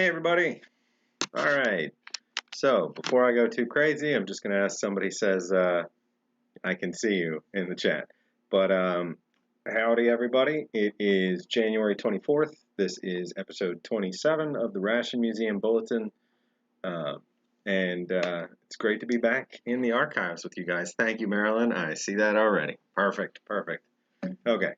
Hey everybody! Alright, so before I go too crazy, I'm just going to ask somebody says I can see you in the chat. But howdy everybody, it is January 24th. This is episode 27 of the Ration Museum Bulletin. And it's great to be back in the archives with you guys. Thank you, Marilyn. I see that already. Perfect. Okay.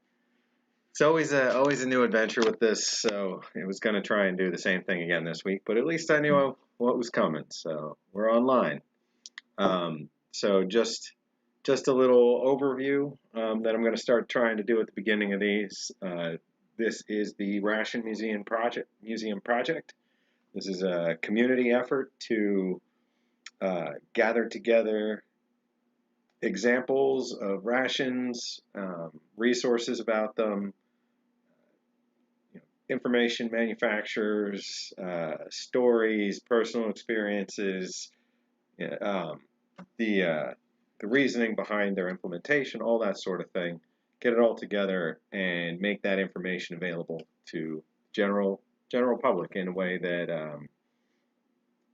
It's always a new adventure with this, so I was going to try and do the same thing again this week, but at least I knew what was coming, so we're online. So just a little overview that I'm going to start trying to do at the beginning of these. This is the Ration Museum project. This is a community effort to gather together examples of rations, resources about them, information manufacturers, stories, personal experiences, the reasoning behind their implementation, all that sort of thing. Get it all together and make that information available to general public in a way that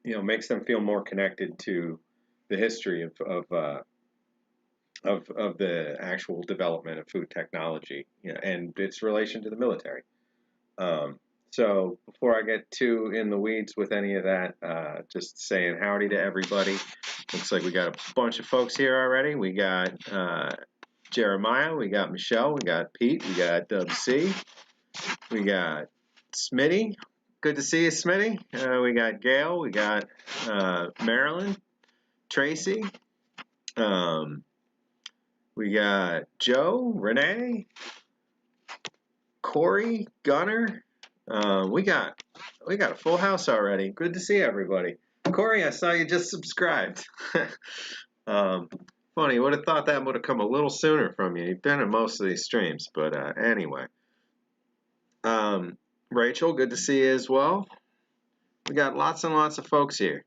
makes them feel more connected to the history of the actual development of food technology, and its relation to the military. So before I get too in the weeds with any of that, just saying howdy to everybody. Looks like we got a bunch of folks here already. We got Jeremiah, we got Michelle, we got Pete, we got Dub C, we got Smitty. Good to see you, Smitty. We got Gail, we got Marilyn, Tracy, we got Joe, Renee, Corey, Gunner. We got a full house already. Good to see everybody. Corey, I saw you just subscribed. Funny, would have thought that would have come a little sooner from you. You've been in most of these streams, but anyway. Rachel, good to see you as well. We got lots and lots of folks here,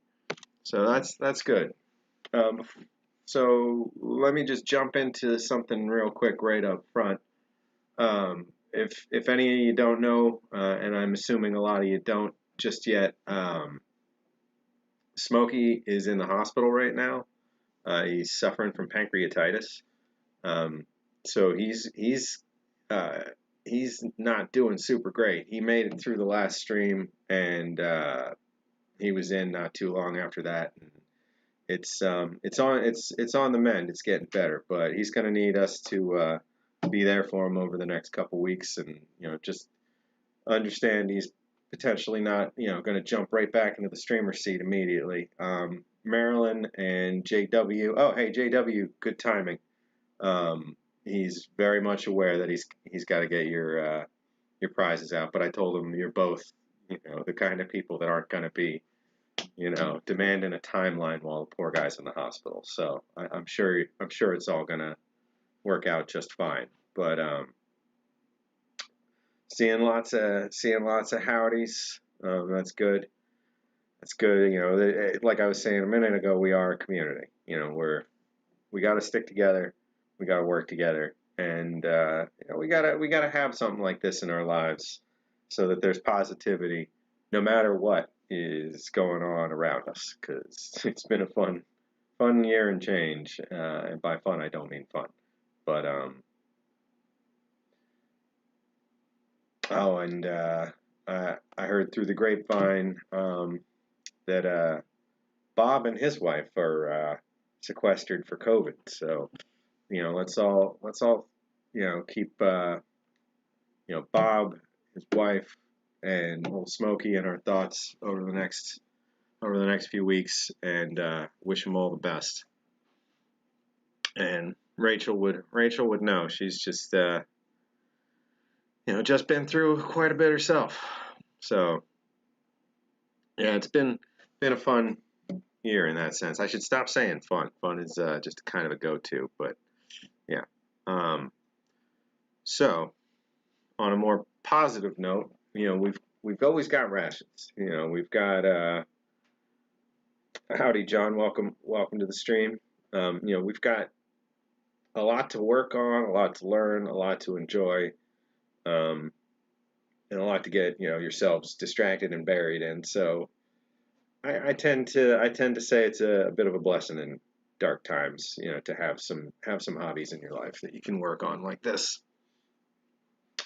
so that's good. So let me just jump into something real quick right up front. If any of you don't know, and I'm assuming a lot of you don't just yet, Smokey is in the hospital right now. He's suffering from pancreatitis. So he's not doing super great. He made it through the last stream, and he was in not too long after that. And it's on the mend. It's getting better, but he's going to need us to be there for him over the next couple weeks, and just understand he's potentially not going to jump right back into the streamer seat immediately. Marilyn and JW. Oh, hey JW, good timing. He's very much aware that he's got to get your prizes out, but I told him you're both the kind of people that aren't going to be demanding a timeline while the poor guy's in the hospital. So I'm sure it's all going to work out just fine. But seeing lots of howdies. That's good. That's good. Like I was saying a minute ago, we are a community. We got to stick together. We got to work together, and we gotta have something like this in our lives, so that there's positivity, no matter what is going on around us. Because it's been a fun year and change, and by fun I don't mean fun, but oh, and I heard through the grapevine that Bob and his wife are sequestered for COVID. So let's all keep Bob, his wife, and old Smokey in our thoughts over the next few weeks, and wish them all the best. And Rachel would know. She's just just been through quite a bit herself. So yeah, it's been a fun year in that sense. I should stop saying fun. Fun is just kind of a go-to, but yeah. So on a more positive note, we've always got rations. We've got howdy John, welcome to the stream. We've got a lot to work on, a lot to learn, a lot to enjoy. and a lot to get yourselves distracted and buried in. So I tend to say it's a bit of a blessing in dark times, to have some hobbies in your life that you can work on like this.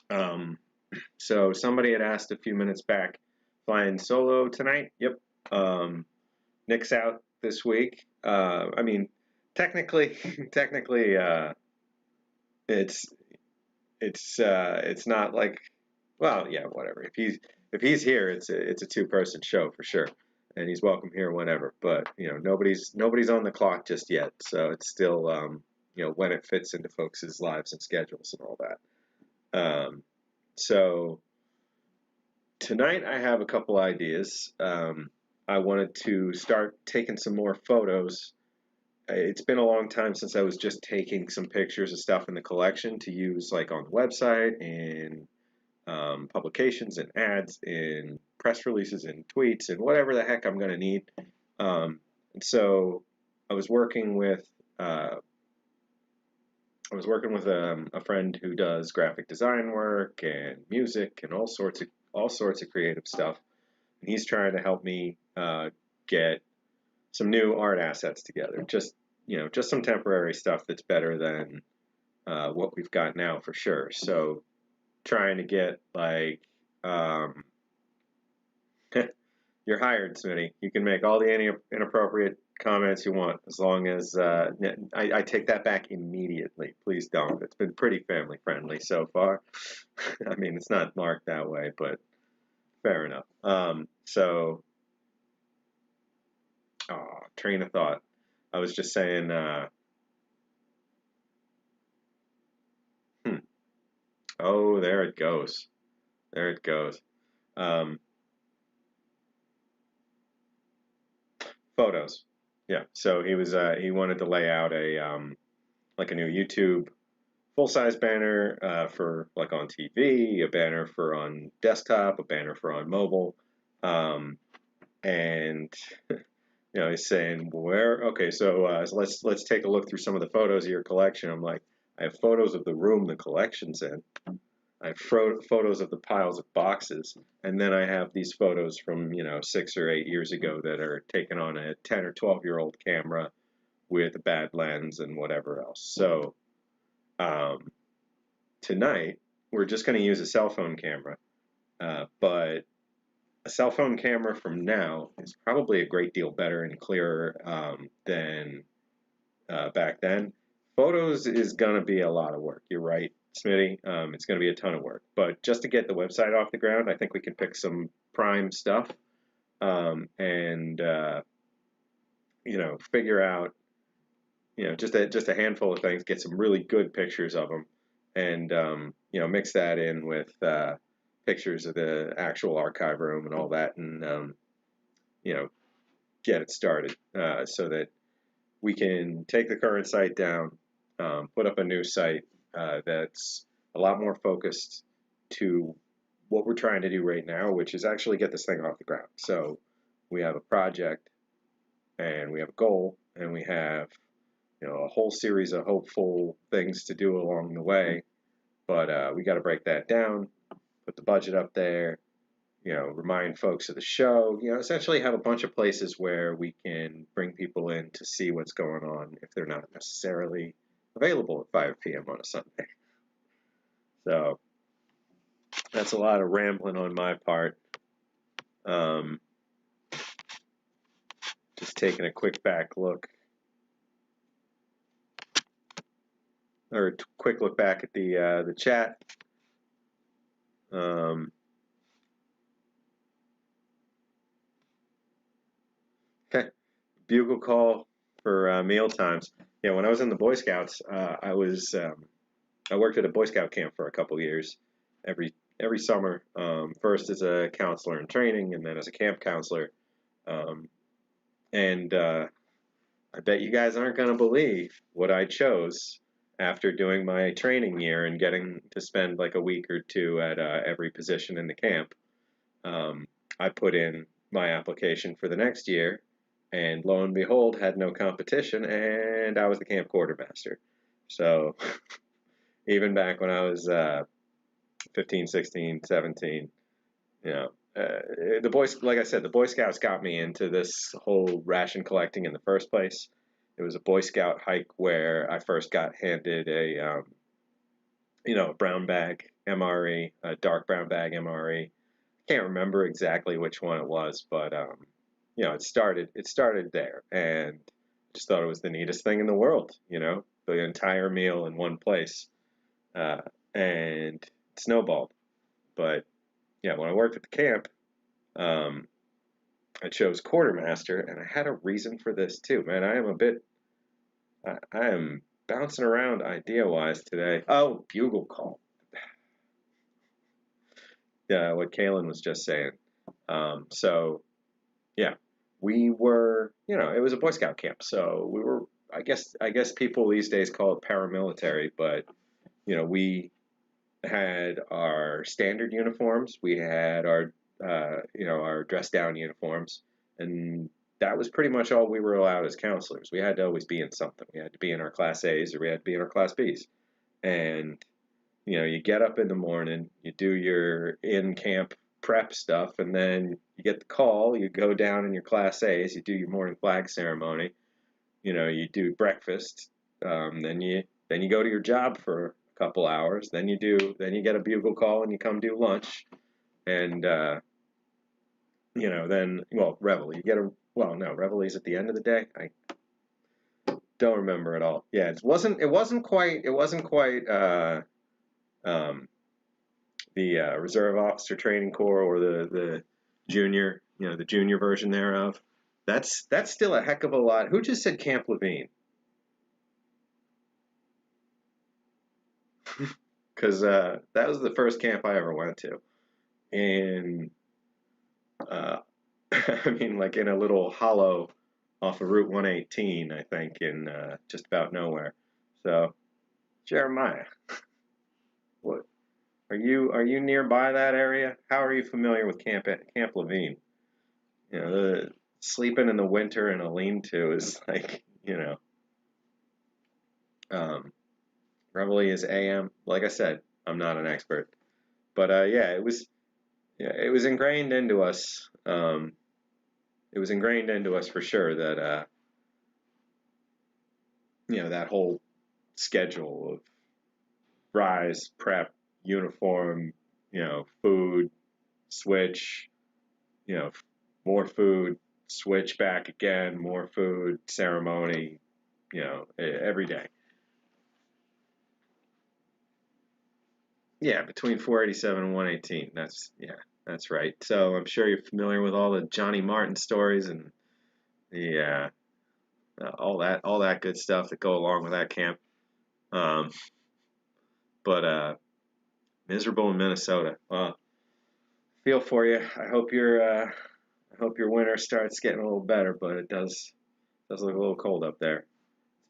Um, so somebody had asked a few minutes back, flying solo tonight. Yep. Nick's out this week. I mean, technically, technically, it's it's not like, well, yeah, whatever. If he's here, it's a two-person show for sure, and he's welcome here whenever. But nobody's on the clock just yet, so it's still when it fits into folks' lives and schedules and all that. So tonight I have a couple ideas. I wanted to start taking some more photos. It's been a long time since I was just taking some pictures of stuff in the collection to use like on the website and publications and ads and press releases and tweets and whatever the heck I'm going to need. And so I was working with a friend who does graphic design work and music and all sorts of creative stuff. And he's trying to help me get some new art assets together. Just some temporary stuff that's better than what we've got now for sure. So trying to get like you're hired, Smitty. You can make all the inappropriate comments you want as long as I take that back immediately. Please don't. It's been pretty family friendly so far. I mean, it's not marked that way, but fair enough. Train of thought. I was just saying, oh, there it goes. There it goes. Photos. Yeah. So he wanted to lay out like a new YouTube full-size banner for like on TV, a banner for on desktop, a banner for on mobile, and he's saying, where? Okay, so let's take a look through some of the photos of your collection. I'm like, I have photos of the room the collection's in. I have photos of the piles of boxes, and then I have these photos from 6 or 8 years ago that are taken on a 10 or 12-year-old camera with a bad lens and whatever else. So tonight we're just going to use a cell phone camera, but a cell phone camera from now is probably a great deal better and clearer than back then. Photos is going to be a lot of work. You're right, Smitty. It's going to be a ton of work. But just to get the website off the ground, I think we can pick some prime stuff and figure out just a handful of things, get some really good pictures of them, and mix that in with pictures of the actual archive room and all that, and get it started so that we can take the current site down, put up a new site that's a lot more focused to what we're trying to do right now, which is actually get this thing off the ground. So we have a project, and we have a goal, and we have a whole series of hopeful things to do along the way. But we got to break that down, put the budget up there, remind folks of the show, essentially have a bunch of places where we can bring people in to see what's going on if they're not necessarily available at 5 p.m. on a Sunday. So that's a lot of rambling on my part. Just taking a quick back look, or a quick look back at the chat. Okay. Bugle call for meal times. Yeah, when I was in the Boy Scouts, I worked at a Boy Scout camp for a couple years, every summer. First as a counselor in training, and then as a camp counselor. And I bet you guys aren't going to believe what I chose after doing my training year and getting to spend like a week or two at every position in the camp. I put in my application for the next year, and lo and behold, had no competition, and I was the camp quartermaster. So even back when I was 15, 16, 17, You know, like I said, the Boy Scouts got me into this whole ration collecting in the first place. It was a Boy Scout hike where I first got handed a brown bag MRE, a dark brown bag MRE. Can't remember exactly which one it was, but it started there, and just thought it was the neatest thing in the world. The entire meal in one place, uh, and it snowballed. But yeah, when I worked at the camp, um, I chose quartermaster, and I had a reason for this too. Man, I am bouncing around idea-wise today. Oh, bugle call. Yeah, what Kalen was just saying. So yeah, we were, it was a Boy Scout camp, so we were. I guess people these days call it paramilitary, but we had our standard uniforms, we had our dress down uniforms, and that was pretty much all we were allowed as counselors. We had to always be in something. We had to be in our Class A's or we had to be in our Class B's, and you get up in the morning, you do your in-camp prep stuff, and then you get the call, you go down in your Class A's, you do your morning flag ceremony, you do breakfast, then you go to your job for a couple hours, then you get a bugle call and you come do lunch, and well, reveille. No, reveille's at the end of the day. I don't remember at all. Yeah, it wasn't quite um, the Reserve Officer Training Corps or the junior, the junior version thereof. That's still a heck of a lot. Who just said Camp Levine? Because that was the first camp I ever went to, and uh, I mean, like in a little hollow off of Route 118, I think, in just about nowhere. So, Jeremiah, what are you nearby that area? How are you familiar with Camp Levine? The sleeping in the winter in a lean-to is like, um, Reveille is AM. Like I said, I'm not an expert, but it was ingrained into us. It was ingrained into us for sure that that whole schedule of rise, prep, uniform, food, switch, you know, more food, switch back again, more food, ceremony, every day. Yeah, between 487 and 118. That's right. So I'm sure you're familiar with all the Johnny Martin stories and the all that good stuff that go along with that camp. Um, but miserable in Minnesota. Feel for you. I hope your winter starts getting a little better, but it does look a little cold up there.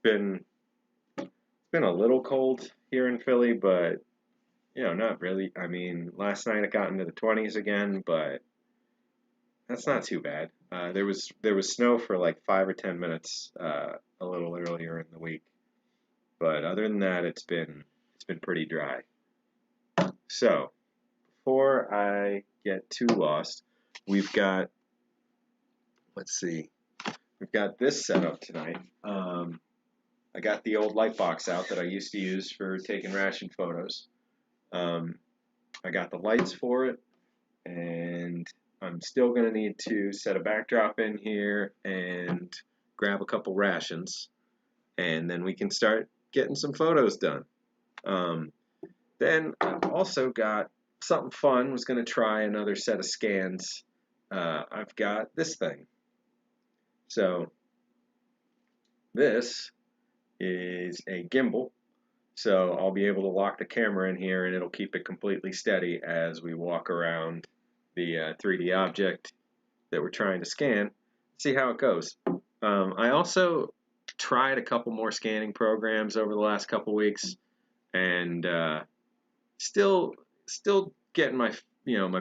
It's been a little cold here in Philly, but not really. I mean, last night it got into the 20s again, but that's not too bad. There was snow for like 5 or 10 minutes a little earlier in the week, but other than that, it's been pretty dry. So before I get too lost, we've got let's see, we've got this set up tonight. I got the old light box out that I used to use for taking ration photos. I got the lights for it, and I'm still going to need to set a backdrop in here and grab a couple rations, and then we can start getting some photos done. Then I've also got something fun. Was going to try another set of scans. I've got this thing. So this is a gimbal. So I'll be able to lock the camera in here and it'll keep it completely steady as we walk around the 3D object that we're trying to scan. See how it goes. I also tried a couple more scanning programs over the last couple weeks, and still getting my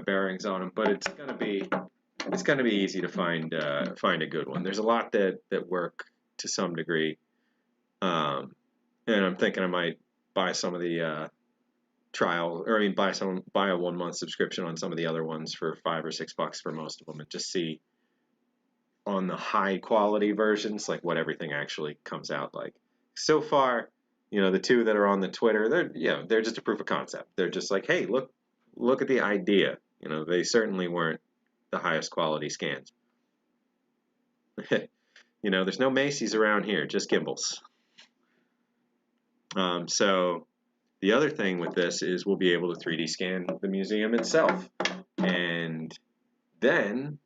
bearings on them. But it's gonna be easy to find a good one. There's a lot that work to some degree, and I'm thinking I might buy some of the trial, or I mean, buy a 1 month subscription on some of the other ones for $5 or $6 for most of them, and just see on the high quality versions like what everything actually comes out like. So far, the two that are on the Twitter, they're just a proof of concept. They're just like, hey, look at the idea. They certainly weren't the highest quality scans. There's no Macy's around here, just gimbals. So the other thing with this is we'll be able to 3D scan the museum itself, and then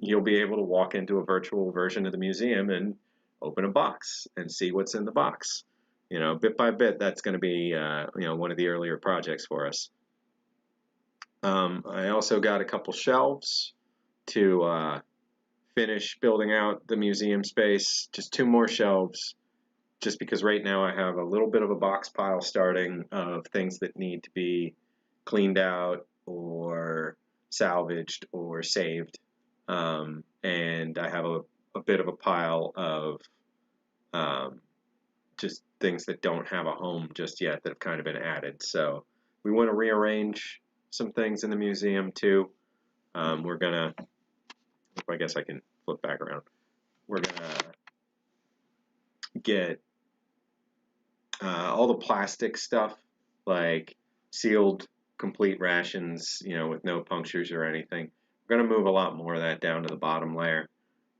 you'll be able to walk into a virtual version of the museum and open a box and see what's in the box. Bit by bit, that's going to be one of the earlier projects for us. I also got a couple shelves to finish building out the museum space. Just 2 more shelves, just because right now I have a little bit of a box pile starting of things that need to be cleaned out or salvaged or saved. And I have a bit of a pile of just things that don't have a home just yet that have kind of been added. So we want to rearrange some things in the museum too. We're gonna, I guess I can flip back around. We're gonna get all the plastic stuff, like sealed complete rations, with no punctures or anything. We're going to move a lot more of that down to the bottom layer,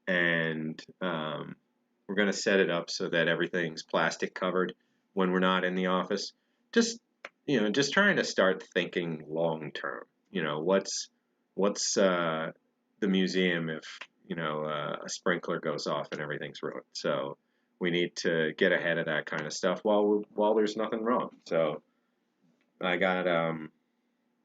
and we're going to set it up so that everything's plastic covered when we're not in the office. Just trying to start thinking long term. What's the museum if a sprinkler goes off and everything's ruined? So we need to get ahead of that kind of stuff while there's nothing wrong. So I got I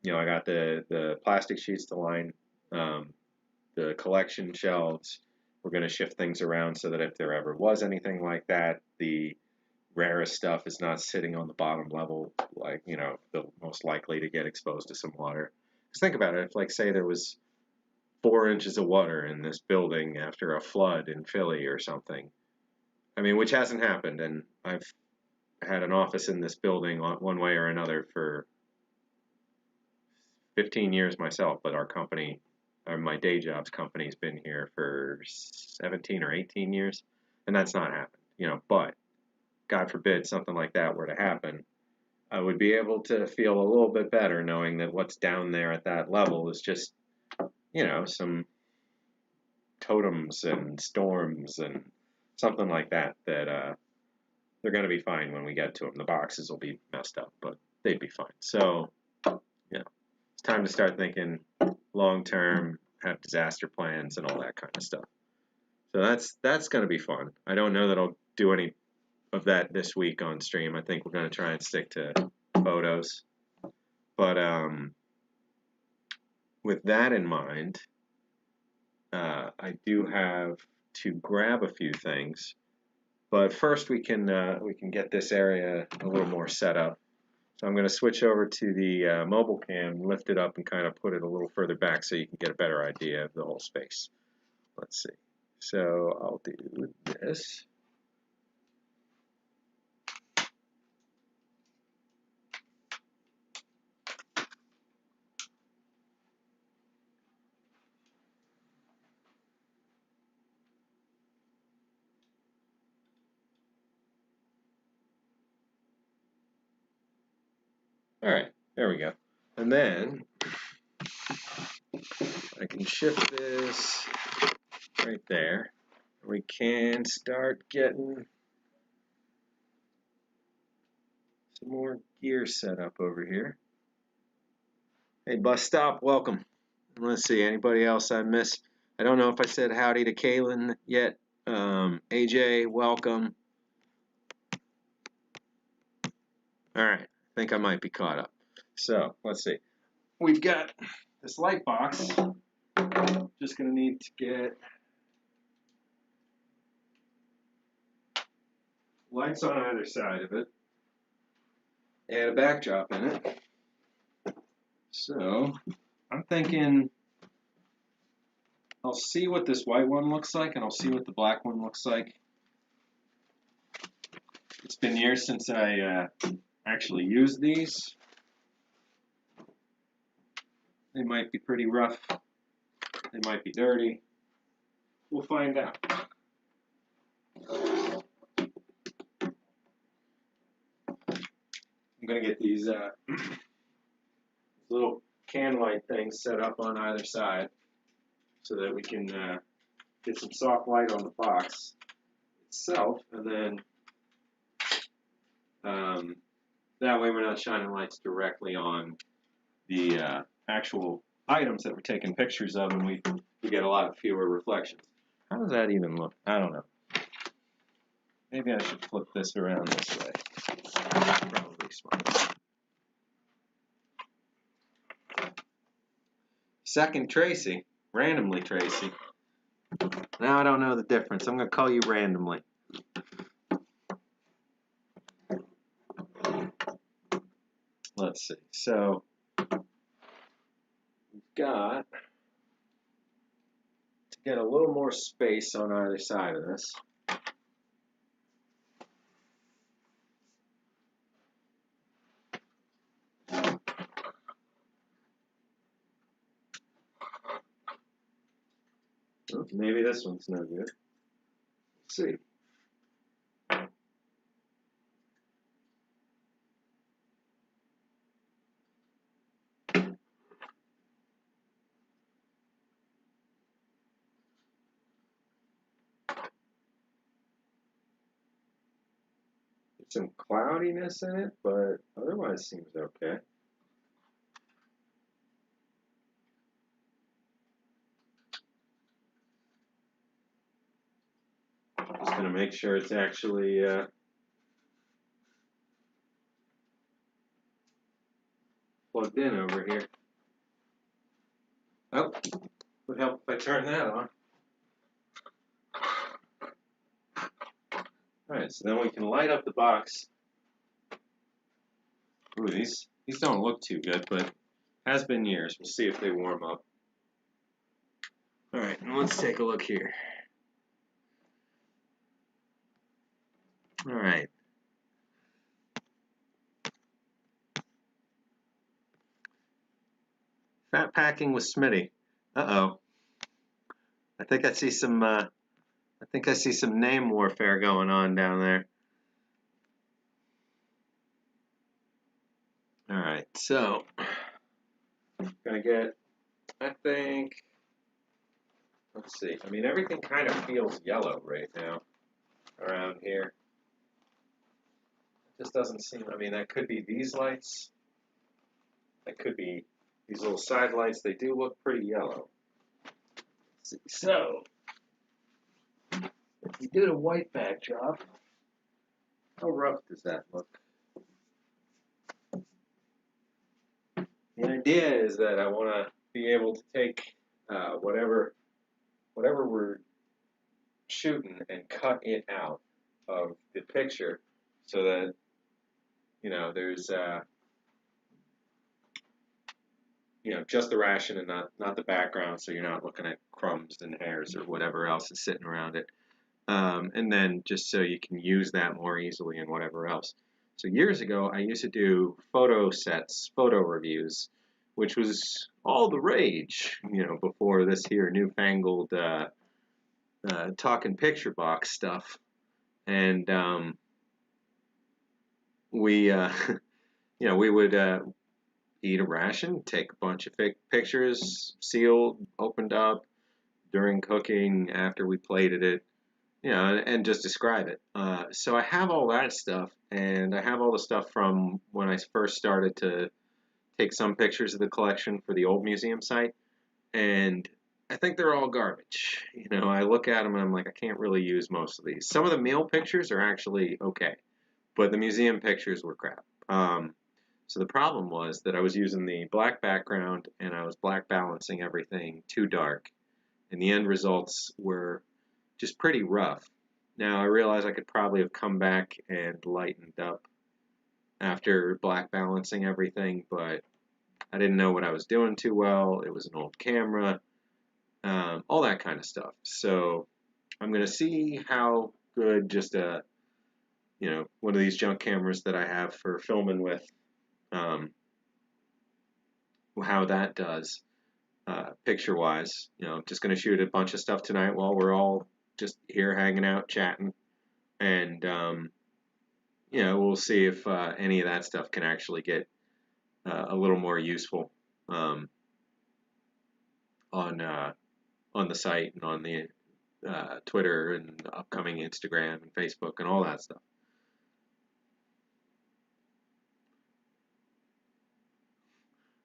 got the plastic sheets to line the collection shelves. We're going to shift things around so that if there ever was anything like that, the rarest stuff is not sitting on the bottom level, like the most likely to get exposed to some water. Because think about it, if like say there was 4 inches of water in this building after a flood in Philly or something. I mean, which hasn't happened, and I've had an office in this building one way or another for 15 years myself, but our company, or my day job's company's been here for 17 or 18 years, and that's not happened, but God forbid something like that were to happen, I would be able to feel a little bit better knowing that what's down there at that level is just, some totems and storms and something like that they're going to be fine when we get to them. The boxes will be messed up, but they'd be fine. So, it's time to start thinking long term, have disaster plans and all that kind of stuff. So that's going to be fun. I don't know that I'll do any of that this week on stream. I think we're going to try and stick to photos. But with that in mind, I do have to grab a few things. But first we can get this area a little more set up. So I'm going to switch over to the mobile cam, lift it up, and kind of put it a little further back so you can get a better idea of the whole space. Let's see. So I'll do this. All right, there we go. And then I can shift this right there. We can start getting some more gear set up over here. Hey, bus stop, welcome. Let's see, anybody else I missed? I don't know if I said howdy to Kaylin yet. AJ, welcome. All right, I think I might be caught up. So, let's see. We've got this light box. Just going to need to get lights on either side of it. Add a backdrop in it. So, I'm thinking I'll see what this white one looks like, and I'll see what the black one looks like. It's been years since I actually used these, They might be pretty rough. They might be dirty. We'll find out. I'm going to get these little can light things set up on either side so that we can get some soft light on the box itself, and then that way we're not shining lights directly on the actual items that we're taking pictures of, and we get a lot of fewer reflections. How does that even look? I don't know. Maybe I should flip this around this way. Probably smart. Second Tracy, randomly Tracy. Now I don't know the difference. I'm going to call you randomly. Let's see. So we've got to get a little more space on either side of this. Oh, maybe this one's no good. Let's see. Some cloudiness in it, but otherwise seems okay. Just going to make sure it's actually plugged in over here. Oh, would help if I turn that on. Alright, so then we can light up the box. Ooh, these don't look too good, but has been years. We'll see if they warm up. Alright, and let's take a look here. Alright. Fat packing with Smitty. Uh-oh. I think I see some name warfare going on down there. Alright, so I'm gonna get, I think, let's see. I mean, everything kind of feels yellow right now around here. It just doesn't seem, I mean, that could be these lights. That could be these little side lights. They do look pretty yellow. Let's see. So, if we did a white backdrop, how rough does that look? The idea is that I want to be able to take whatever we're shooting and cut it out of the picture so that, you know, there's you know, just the ration and not the background, so you're not looking at crumbs and hairs or whatever else is sitting around it. And then just so you can use that more easily and whatever else. So years ago, I used to do photo sets, photo reviews, which was all the rage, you know, before this here newfangled talking picture box stuff. And we, you know, we would eat a ration, take a bunch of fake pictures, sealed, opened up, during cooking, after we plated it, you know, and just describe it. So I have all that stuff, and I have all the stuff from when I first started to take some pictures of the collection for the old museum site, and I think they're all garbage. You know, I look at them and I'm like, I can't really use most of these. Some of the meal pictures are actually okay, but the museum pictures were crap. So the problem was that I was using the black background and I was black balancing everything too dark, and the end results were just pretty rough. Now I realize I could probably have come back and lightened up after black balancing everything, but I didn't know what I was doing too well. It was an old camera, all that kind of stuff. So I'm going to see how good just a, you know, one of these junk cameras that I have for filming with how that does picture-wise. Just going to shoot a bunch of stuff tonight while we're all just here hanging out, chatting, and we'll see if any of that stuff can actually get a little more useful on the site and on the Twitter and upcoming Instagram and Facebook and all that stuff.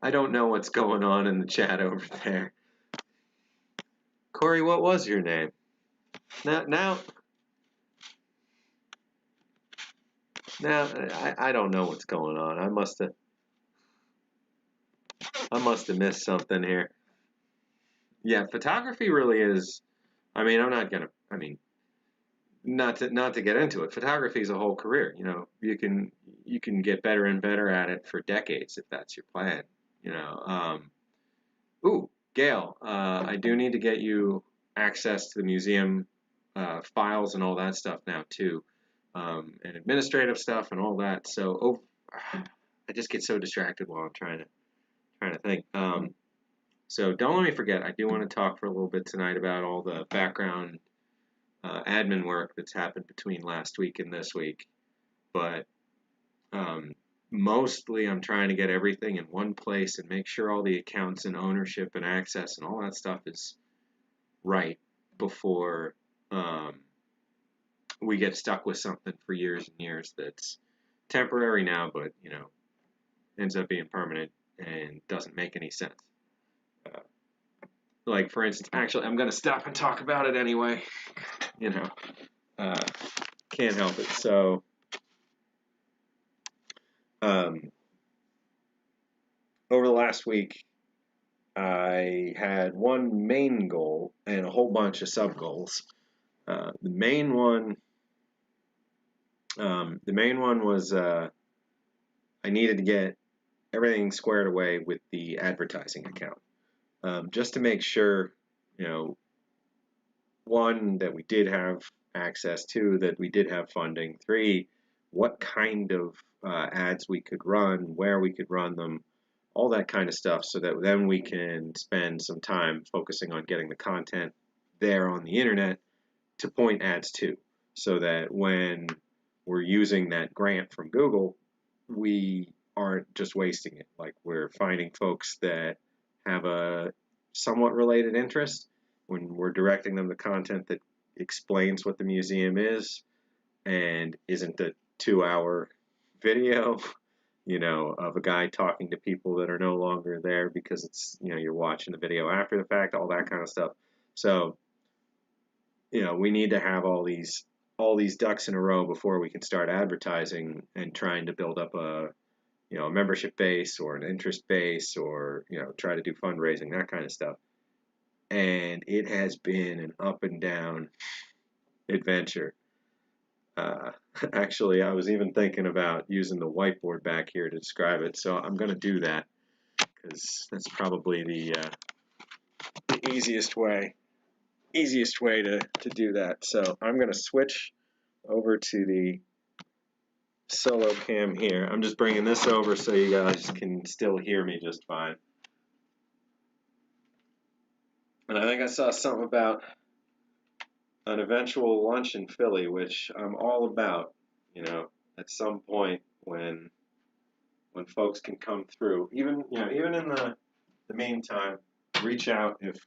I don't know what's going on in the chat over there. Corey, what was your name? Now, I don't know what's going on. I must have missed something here. Yeah, photography really is. I mean, I'm not gonna. I mean, not to get into it. Photography is a whole career. You can get better and better at it for decades if that's your plan. Ooh, Gail, I do need to get you access to the museum files and all that stuff now too, and administrative stuff and all that. So, I just get so distracted while I'm trying to think. So don't let me forget. I do want to talk for a little bit tonight about all the background admin work that's happened between last week and this week, but mostly I'm trying to get everything in one place and make sure all the accounts and ownership and access and all that stuff is right before we get stuck with something for years and years that's temporary now, but ends up being permanent and doesn't make any sense. Like, for instance, actually, I'm going to stop and talk about it anyway. Can't help it. So, over the last week, I had one main goal and a whole bunch of sub goals. The main one was I needed to get everything squared away with the advertising account, just to make sure, one, that we did have access, two, that we did have funding, three, what kind of ads we could run, where we could run them, all that kind of stuff, so that then we can spend some time focusing on getting the content there on the internet to point ads to, so that when we're using that grant from Google, we aren't just wasting it. Like, we're finding folks that have a somewhat related interest when we're directing them to content that explains what the museum is and isn't a 2-hour video, of a guy talking to people that are no longer there because it's, you're watching the video after the fact, all that kind of stuff. So, we need to have all these ducks in a row before we can start advertising and trying to build up a membership base or an interest base, or try to do fundraising, that kind of stuff. And it has been an up and down adventure. Actually, I was even thinking about using the whiteboard back here to describe it, so I'm going to do that because that's probably the easiest way to do that. So I'm going to switch over to the solo cam here. I'm just bringing this over so you guys can still hear me just fine. And I think I saw something about an eventual lunch in Philly, which I'm all about, at some point when folks can come through. Even in the meantime, reach out if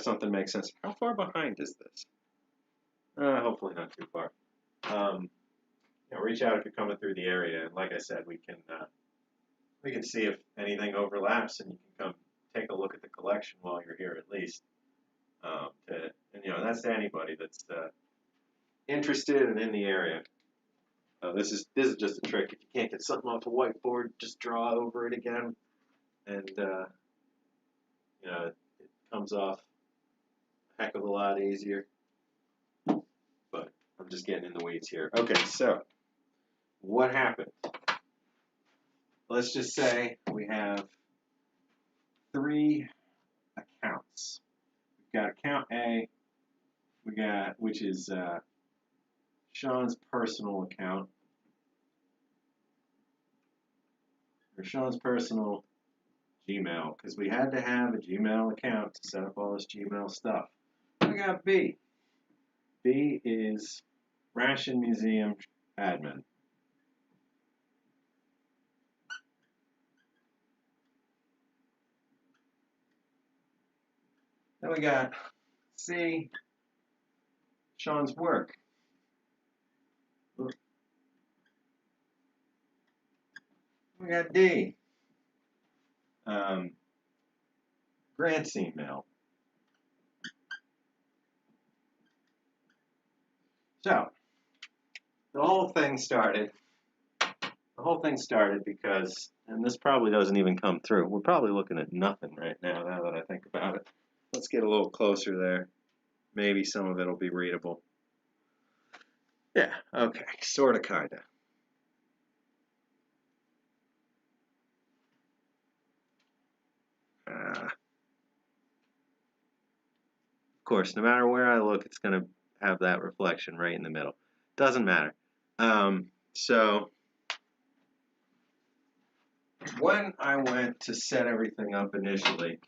something makes sense. How far behind is this? Hopefully not too far. Reach out if you're coming through the area, and like I said, we can see if anything overlaps, and you can come take a look at the collection while you're here at least. And that's to anybody that's interested and in the area. This is just a trick. If you can't get something off a whiteboard, just draw over it again, and it comes off a heck of a lot easier. But I'm just getting in the weeds here. Okay, so what happened? Let's just say we have 3 accounts. We've got account A, which is Sean's personal account. or Sean's personal Gmail, because we had to have a Gmail account to set up all this Gmail stuff. I got B. B is Ration Museum admin. Then we got C, Sean's work. We got D, Grant's email. So, the whole thing started because, and this probably doesn't even come through. We're probably looking at nothing right now that I think about it. Let's get a little closer there. Maybe some of it will be readable. Yeah, okay, sorta, kinda. Of course, no matter where I look, it's going to have that reflection right in the middle. Doesn't matter. So when I went to set everything up initially,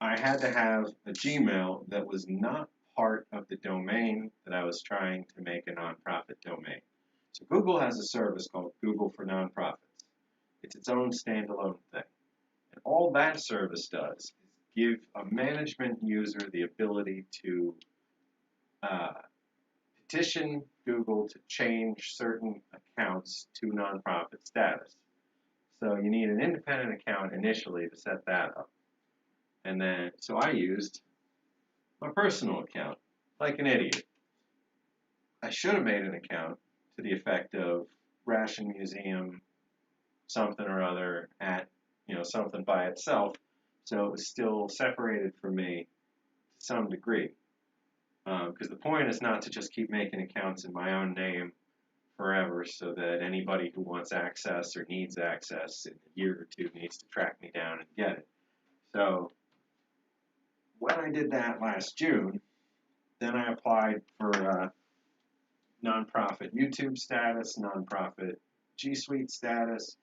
I had to have a Gmail that was not part of the domain that I was trying to make a nonprofit domain. So Google has a service called Google for Nonprofits. It's its own standalone thing. And all that service does is give a management user the ability to petition Google to change certain accounts to nonprofit status. So you need an independent account initially to set that up. And then, so I used my personal account, like an idiot. I should have made an account to the effect of Ration Museum, something or other, at, something by itself. So it was still separated from me to some degree. Because the point is not to just keep making accounts in my own name forever so that anybody who wants access or needs access in a year or two needs to track me down and get it. So when I did that last June, then I applied for nonprofit YouTube status, nonprofit G Suite status,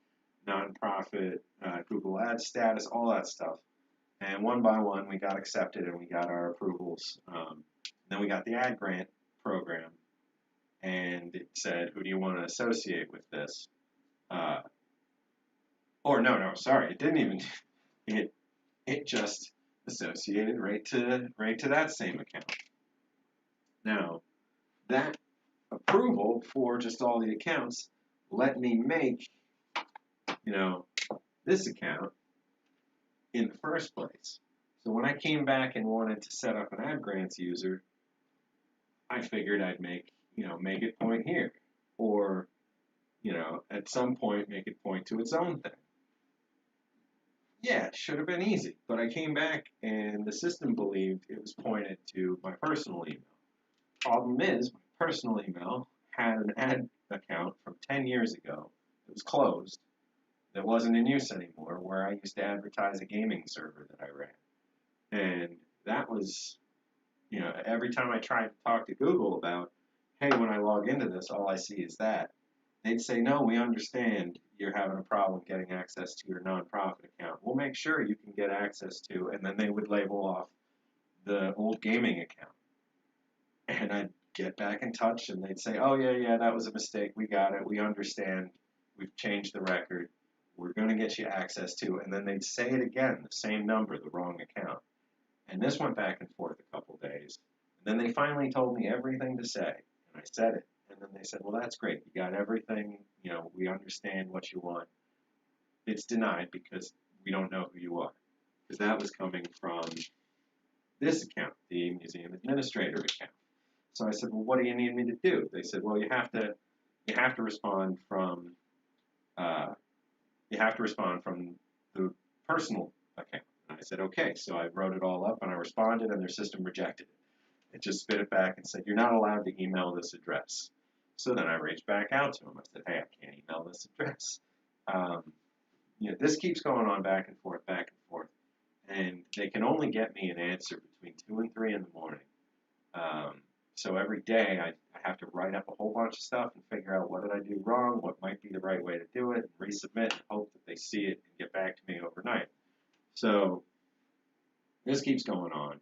nonprofit Google Ads status, all that stuff. And one by one, we got accepted and we got our approvals. Then we got the ad grant program, and it said, "Who do you want to associate with this?" Sorry, it didn't even. It just associated right to that same account. Now, that approval for just all the accounts let me make, this account in the first place. So when I came back and wanted to set up an ad grants user, I figured I'd make it point here, or, at some point make it point to its own thing. Yeah, it should have been easy, but I came back and the system believed it was pointed to my personal email. Problem is, my personal email had an ad account from 10 years ago. It was closed. That wasn't in use anymore, where I used to advertise a gaming server that I ran. And that was, every time I tried to talk to Google about, hey, when I log into this, all I see is that, they'd say, no, we understand you're having a problem getting access to your nonprofit account. We'll make sure you can get access to, and then they would label off the old gaming account. And I'd get back in touch and they'd say, oh, yeah, that was a mistake. We got it. We understand. We've changed the record. We're going to get you access to. And then they'd say it again, the same number, the wrong account. And this went back and forth a couple days. And then they finally told me everything to say. And I said it. And then they said, well, that's great. You got everything. We understand what you want. It's denied because we don't know who you are. Because that was coming from this account, the museum administrator account. So I said, well, what do you need me to do? They said, well, you have to respond from the personal account. And I said, okay. So I wrote it all up and I responded, and their system rejected it. It just spit it back and said, you're not allowed to email this address. So then I reached back out to them. I said, hey, I can't email this address. This keeps going on back and forth, and they can only get me an answer between 2 and 3 in the morning. So every day I have to write up a whole bunch of stuff and figure out what did I do wrong, what might be the right way to do it, and resubmit and hope that they see it and get back to me overnight. So this keeps going on,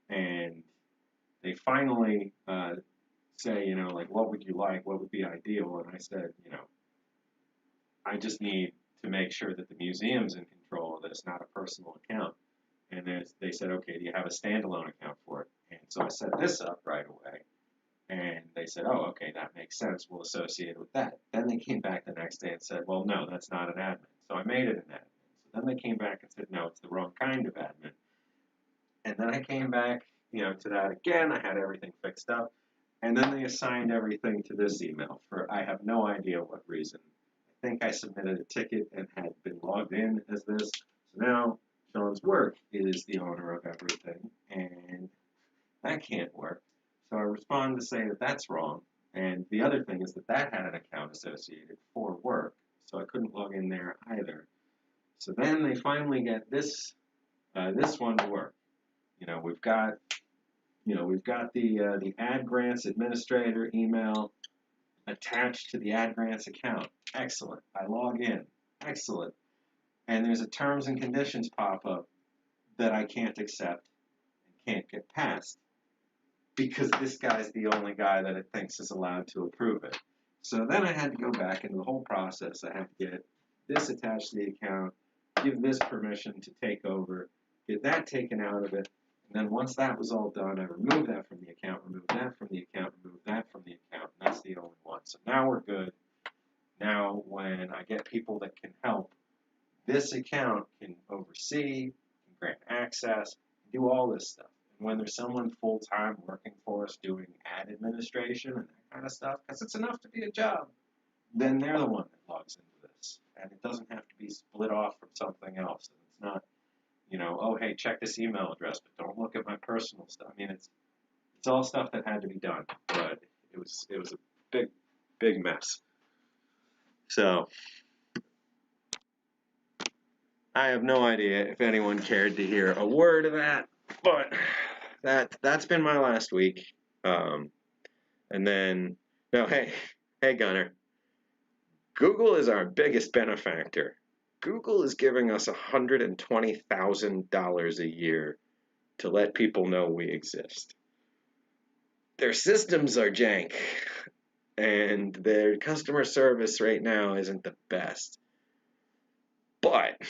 and they finally say, you know, like, what would you like? What would be ideal? And I said, you know, I just need to make sure that the museum's in control of this, not a personal account. And they said, okay, do you have a standalone account for it? And so I set this up right away. And they said, oh, okay, that makes sense. We'll associate it with that. Then they came back the next day and said, well, no, that's not an admin. So I made it an admin. So then they came back and said, no, it's the wrong kind of admin. And then I came back, you know, to that again. I had everything fixed up. And then they assigned everything to this email for I have no idea what reason. I think I submitted a ticket and had been logged in as this. So now Sean's work is the owner of everything, and that can't work. So I respond to say that that's wrong. And the other thing is that that had an account associated for work, so I couldn't log in there either. So then they finally get this one to work. You know, we've got the ad grants administrator email attached to the ad grants account. Excellent. I log in. Excellent. And there's a terms and conditions pop up that I can't accept and can't get past because this guy's the only guy that it thinks is allowed to approve it. So then I had to go back into the whole process. I had to get this attached to the account, give this permission to take over, get that taken out of it, and then once that was all done, I removed that from the account, removed that from the account, removed that from the account, and that's the only one. So now we're good. Now when I get people that can help, this account can oversee, can grant access, do all this stuff. And when there's someone full-time working for us doing ad administration and that kind of stuff, because it's enough to be a job, then they're the one that logs into this. And it doesn't have to be split off from something else. And it's not, you know, oh, hey, check this email address, but don't look at my personal stuff. I mean, it's all stuff that had to be done, but it was a big mess. So I have no idea if anyone cared to hear a word of that, but that's been my last week. And then, no, hey, Gunner, Google is our biggest benefactor. Google is giving us $120,000 a year to let people know we exist. Their systems are jank, and their customer service right now isn't the best. But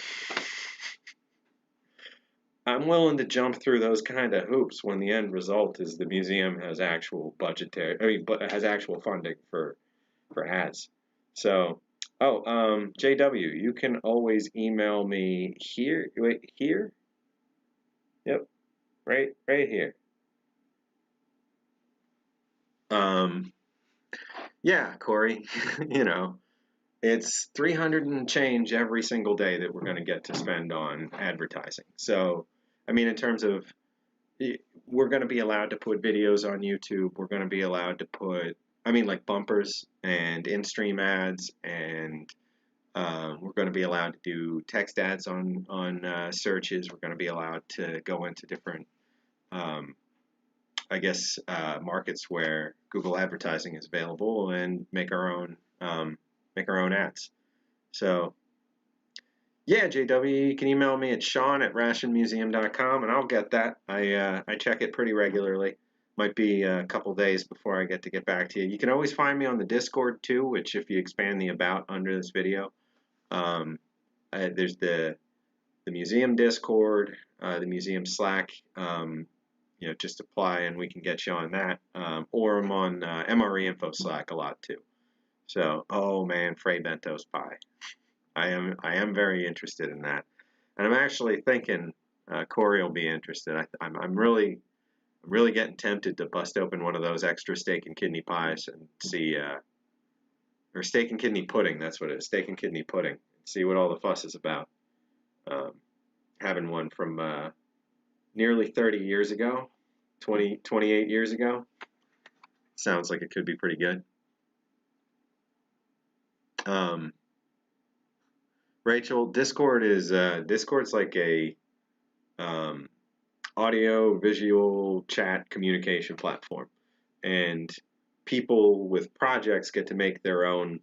I'm willing to jump through those kind of hoops when the end result is the museum has actual has actual funding for ads. So, JW, you can always email me here. Wait, here? Yep, right here. Yeah, Corey, you know, it's 300 and change every single day that we're going to get to spend on advertising. So, I mean, in terms of, we're going to be allowed to put videos on YouTube. We're going to be allowed to put, I mean, like bumpers and in-stream ads, and we're going to be allowed to do text ads on searches. We're going to be allowed to go into different, markets where Google advertising is available and make our own ads. So, yeah, JW, you can email me at sean@rationmuseum.com, and I'll get that. I check it pretty regularly. Might be a couple days before I get back to you. You can always find me on the Discord too, which if you expand the about under this video, there's the museum Discord, the museum Slack. Just apply and we can get you on that. Or I'm on MRE Info Slack a lot too. So, oh man, Frey Bento's pie. I am very interested in that, and I'm actually thinking Corey will be interested. I'm really getting tempted to bust open one of those extra steak and kidney pies and see, or steak and kidney pudding. That's what it is, steak and kidney pudding. See what all the fuss is about. Having one from nearly 30 years ago, 28 years ago. Sounds like it could be pretty good. Rachel, Discord's like a audio, visual, chat communication platform. and people with projects get to make their own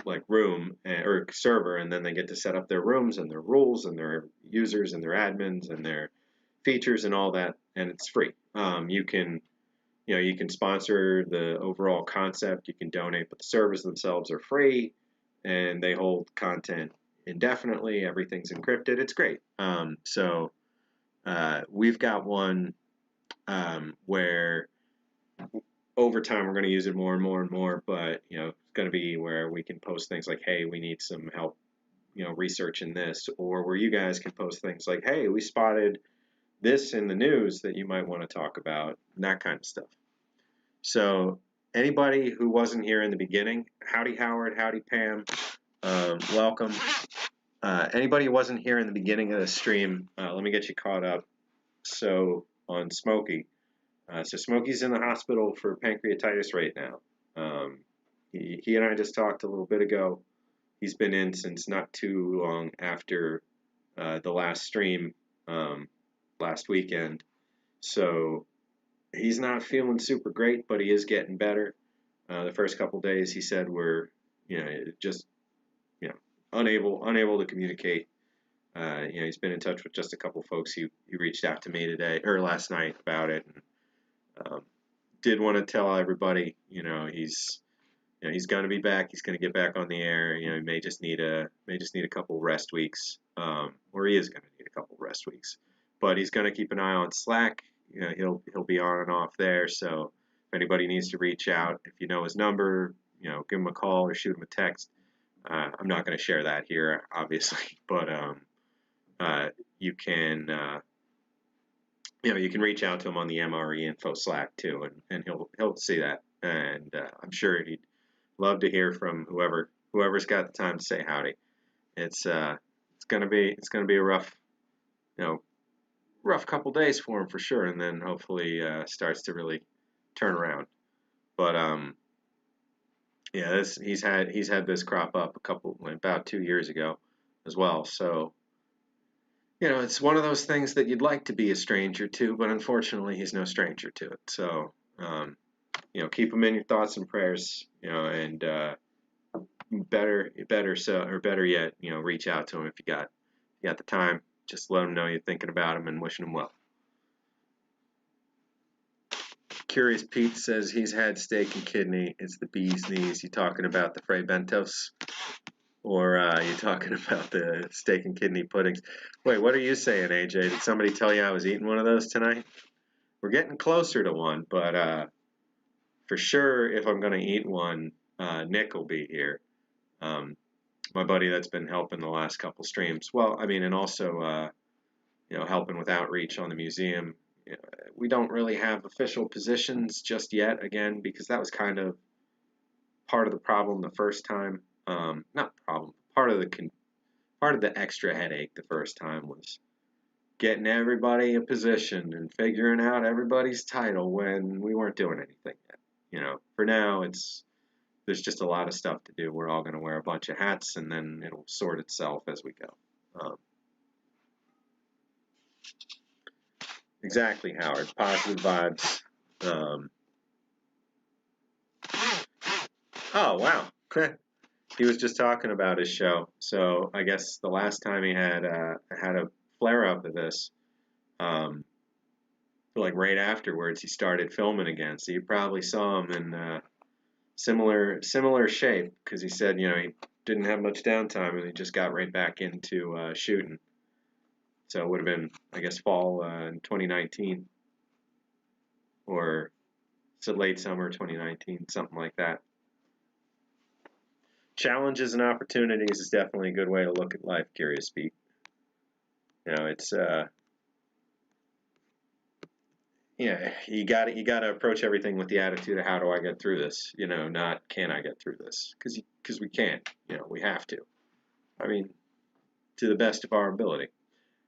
like room or server, and then they get to set up their rooms and their rules and their users and their admins and their features and all that, and it's free. You can sponsor the overall concept, you can donate, but the servers themselves are free, and they hold content indefinitely. Everything's encrypted. It's great. We've got one where over time we're going to use it more and more and more, but it's going to be where we can post things like, hey, we need some help researching this, or where you guys can post things like, hey, we spotted this in the news that you might want to talk about, and that kind of stuff. So anybody who wasn't here in the beginning, howdy Howard, howdy Pam, welcome. Anybody who wasn't here in the beginning of the stream, let me get you caught up. So on Smokey, so Smokey's in the hospital for pancreatitis right now. He and I just talked a little bit ago. He's been in since not too long after the last stream last weekend. So he's not feeling super great, but he is getting better. The first couple days, he said, were just unable to communicate. He's been in touch with just a couple folks. He reached out to me today or last night about it, and did want to tell everybody, he's going to be back. He's going to get back on the air. He may just need a couple rest weeks, or he is going to need a couple rest weeks. But he's going to keep an eye on Slack. He'll be on and off there. So if anybody needs to reach out, if you know his number, give him a call or shoot him a text. I'm not going to share that here, obviously, but you can you can reach out to him on the MRE info Slack too, and he'll see that, and I'm sure he'd love to hear from whoever's got the time to say howdy. It's gonna be a rough couple days for him for sure, and then hopefully starts to really turn around. But he's had this crop up about 2 years ago as well. So it's one of those things that you'd like to be a stranger to, but unfortunately he's no stranger to it. So keep him in your thoughts and prayers. And better yet, reach out to him if you got the time. Just let him know you're thinking about him and wishing him well. Curious Pete says he's had steak and kidney. It's the bee's knees. You talking about the Fray Bentos? Or you talking about the steak and kidney puddings? Wait, what are you saying, AJ? Did somebody tell you I was eating one of those tonight? We're getting closer to one, but for sure, if I'm going to eat one, Nick will be here. My buddy that's been helping the last couple streams. Well, I mean, and also, helping with outreach on the museum. We don't really have official positions just yet, again, because that was kind of part of the problem the first time. Not problem. Part of the extra headache the first time was getting everybody a position and figuring out everybody's title when we weren't doing anything yet. For now, there's just a lot of stuff to do. We're all going to wear a bunch of hats, and then it'll sort itself as we go. Exactly, Howard. Positive vibes. Oh, wow. He was just talking about his show. So I guess the last time he had a flare-up of this, like right afterwards, he started filming again. So you probably saw him in similar shape, because he said, he didn't have much downtime, and he just got right back into shooting. So it would have been, I guess, fall in 2019, or late summer 2019, something like that. Challenges and opportunities is definitely a good way to look at life, Curious Pete. It's you gotta approach everything with the attitude of how do I get through this, not can I get through this, because we can't, we have to. I mean, to the best of our ability.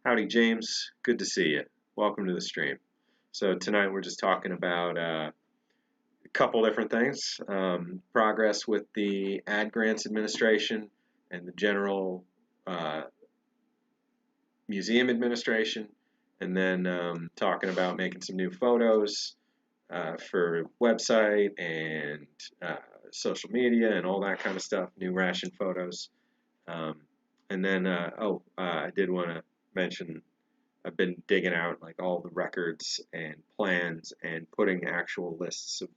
Howdy, James. Good to see you. Welcome to the stream. So tonight we're just talking about a couple different things. Progress with the Ad Grants Administration and the General Museum Administration, and then talking about making some new photos, for website and social media and all that kind of stuff, new ration photos. Um, and then, I did want to mention I've been digging out like all the records and plans and putting actual lists of,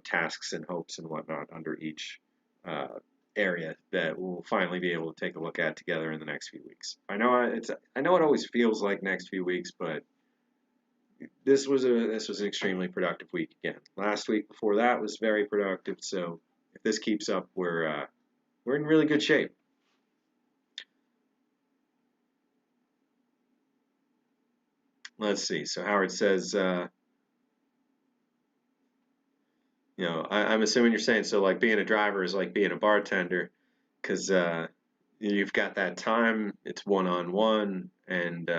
tasks and hopes and whatnot under each uh, area that we'll finally be able to take a look at together in the next few weeks. I know it always feels like next few weeks, but this was an extremely productive week again. Last week before that was very productive, so if this keeps up, we're in really good shape. Let's see. So Howard says, I'm assuming you're saying so like being a driver is like being a bartender, because you've got that time. It's one on one, and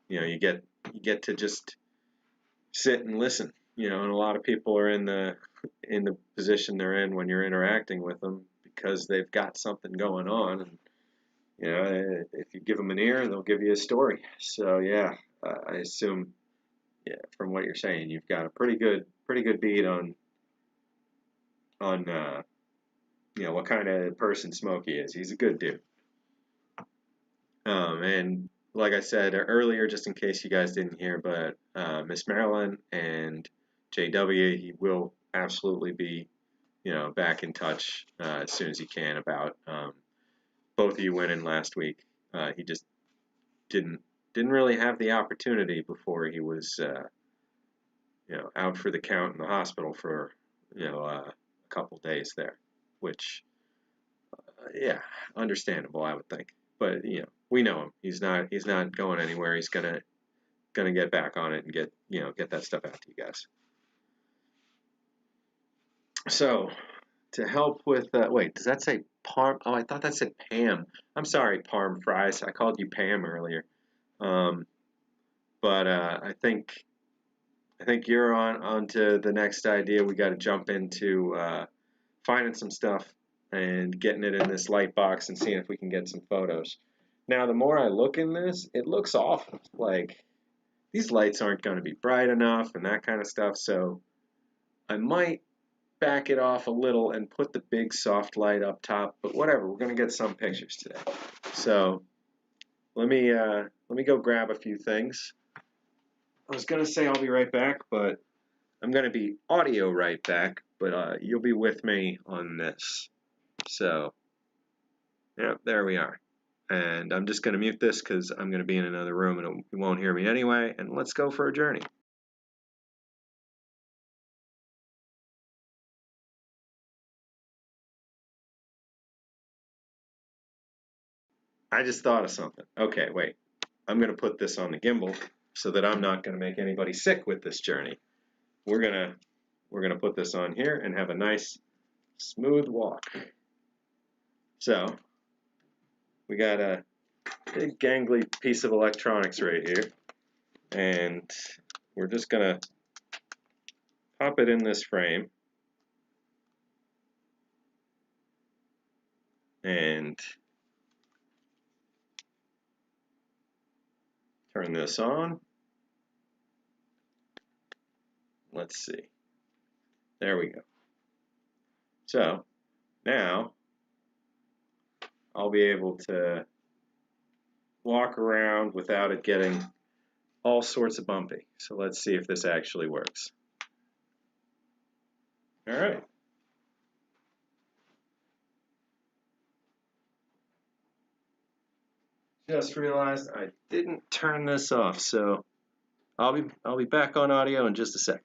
you get to just sit and listen. And a lot of people are in the position they're in when you're interacting with them because they've got something going on, and if you give them an ear, they'll give you a story. So yeah, I assume, yeah, from what you're saying, you've got a pretty good beat on what kind of person Smokey is. He's a good dude. And like I said earlier, just in case you guys didn't hear, but Miss Marilyn and JW, he will absolutely be, back in touch as soon as he can about both of you winning last week. He just didn't didn't really have the opportunity before he was, out for the count in the hospital for, a couple days there, which, yeah, understandable, I would think. But we know him. He's not going anywhere. He's gonna get back on it and get that stuff out to you guys. So to help with wait, does that say Parm? Oh, I thought that said Pam. I'm sorry, Parm Fries. I called you Pam earlier. Um, but I think you're on to the next idea. We got to jump into finding some stuff and getting it in this light box and seeing if we can get some photos. Now, the more I look in this, it looks awful. Like, these lights aren't going to be bright enough and that kind of stuff, so I might back it off a little and put the big soft light up top, but whatever, we're going to get some pictures today. So let me go grab a few things. I was going to say I'll be right back, but I'm going to be audio right back, but you'll be with me on this. So, yeah, there we are. And I'm just going to mute this because I'm going to be in another room and it won't hear me anyway. And let's go for a journey. I just thought of something. Okay, wait. I'm going to put this on the gimbal so that I'm not going to make anybody sick with this journey. We're gonna put this on here and have a nice smooth walk. So we got a big gangly piece of electronics right here, and we're just gonna pop it in this frame and turn this on. Let's see. There we go. So now I'll be able to walk around without it getting all sorts of bumpy. So let's see if this actually works. All right. Just realized I didn't turn this off, so I'll be back on audio in just a second.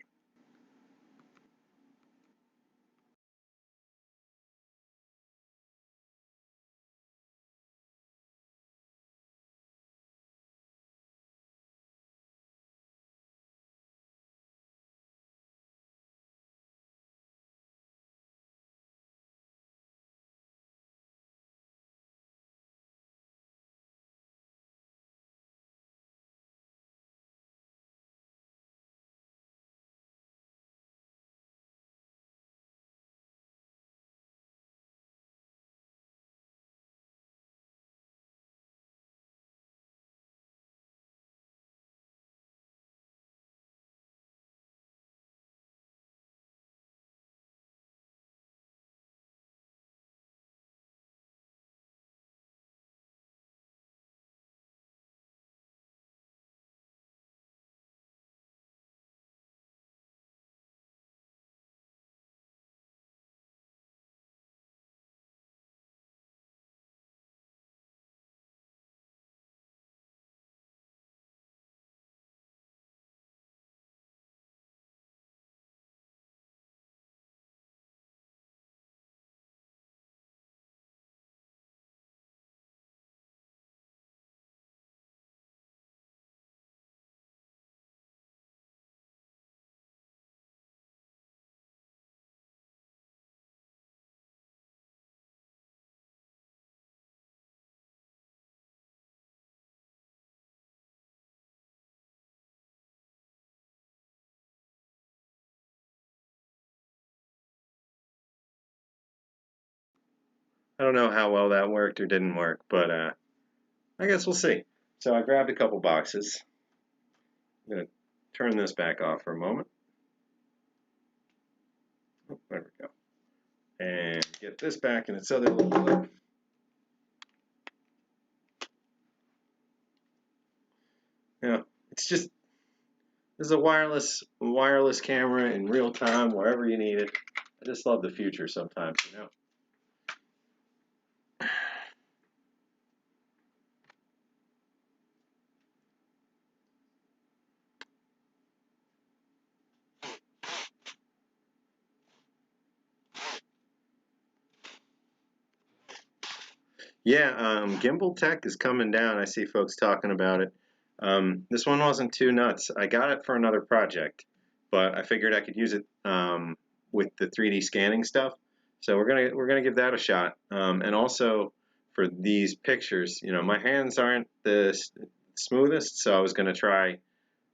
I don't know how well that worked or didn't work, but I guess we'll see. So I grabbed a couple boxes. I'm going to turn this back off for a moment. Oh, there we go. And get this back in its other little clip. Yeah, it's just, this is a wireless camera in real time, wherever you need it. I just love the future sometimes, you know. Yeah, gimbal tech is coming down. I see folks talking about it. This one wasn't too nuts. I got it for another project, but I figured I could use it with the 3D scanning stuff. So we're gonna give that a shot. And also for these pictures, you know, my hands aren't the smoothest, so I was gonna try,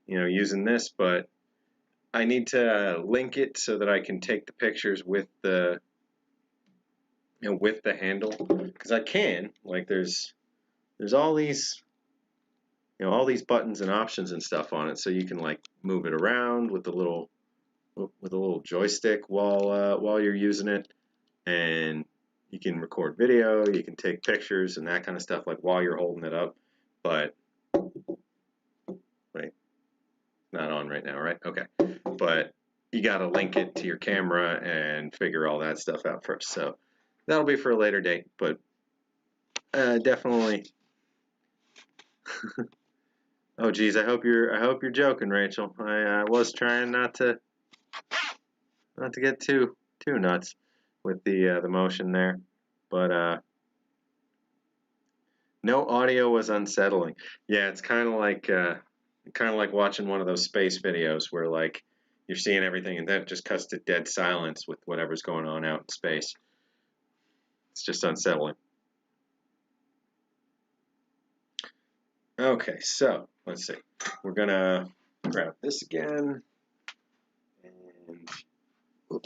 you know, using this, but I need to link it so that I can take the pictures with the, you know, with the handle, because I can, like, there's all these, you know, all these buttons and options and stuff on it, so you can like move it around with the little joystick while you're using it, and you can record video, you can take pictures and that kind of stuff like while you're holding it up. But wait, not on right now, right? Okay, but you got to link it to your camera and figure all that stuff out first. So that'll be for a later date, but definitely. Oh geez, I hope you're joking, Rachel. I was trying not to get too nuts with the motion there, but no audio was unsettling. Yeah, it's kind of like watching one of those space videos where like you're seeing everything and then it just cuts to dead silence with whatever's going on out in space. It's just unsettling. Okay, so let's see. We're gonna grab this again and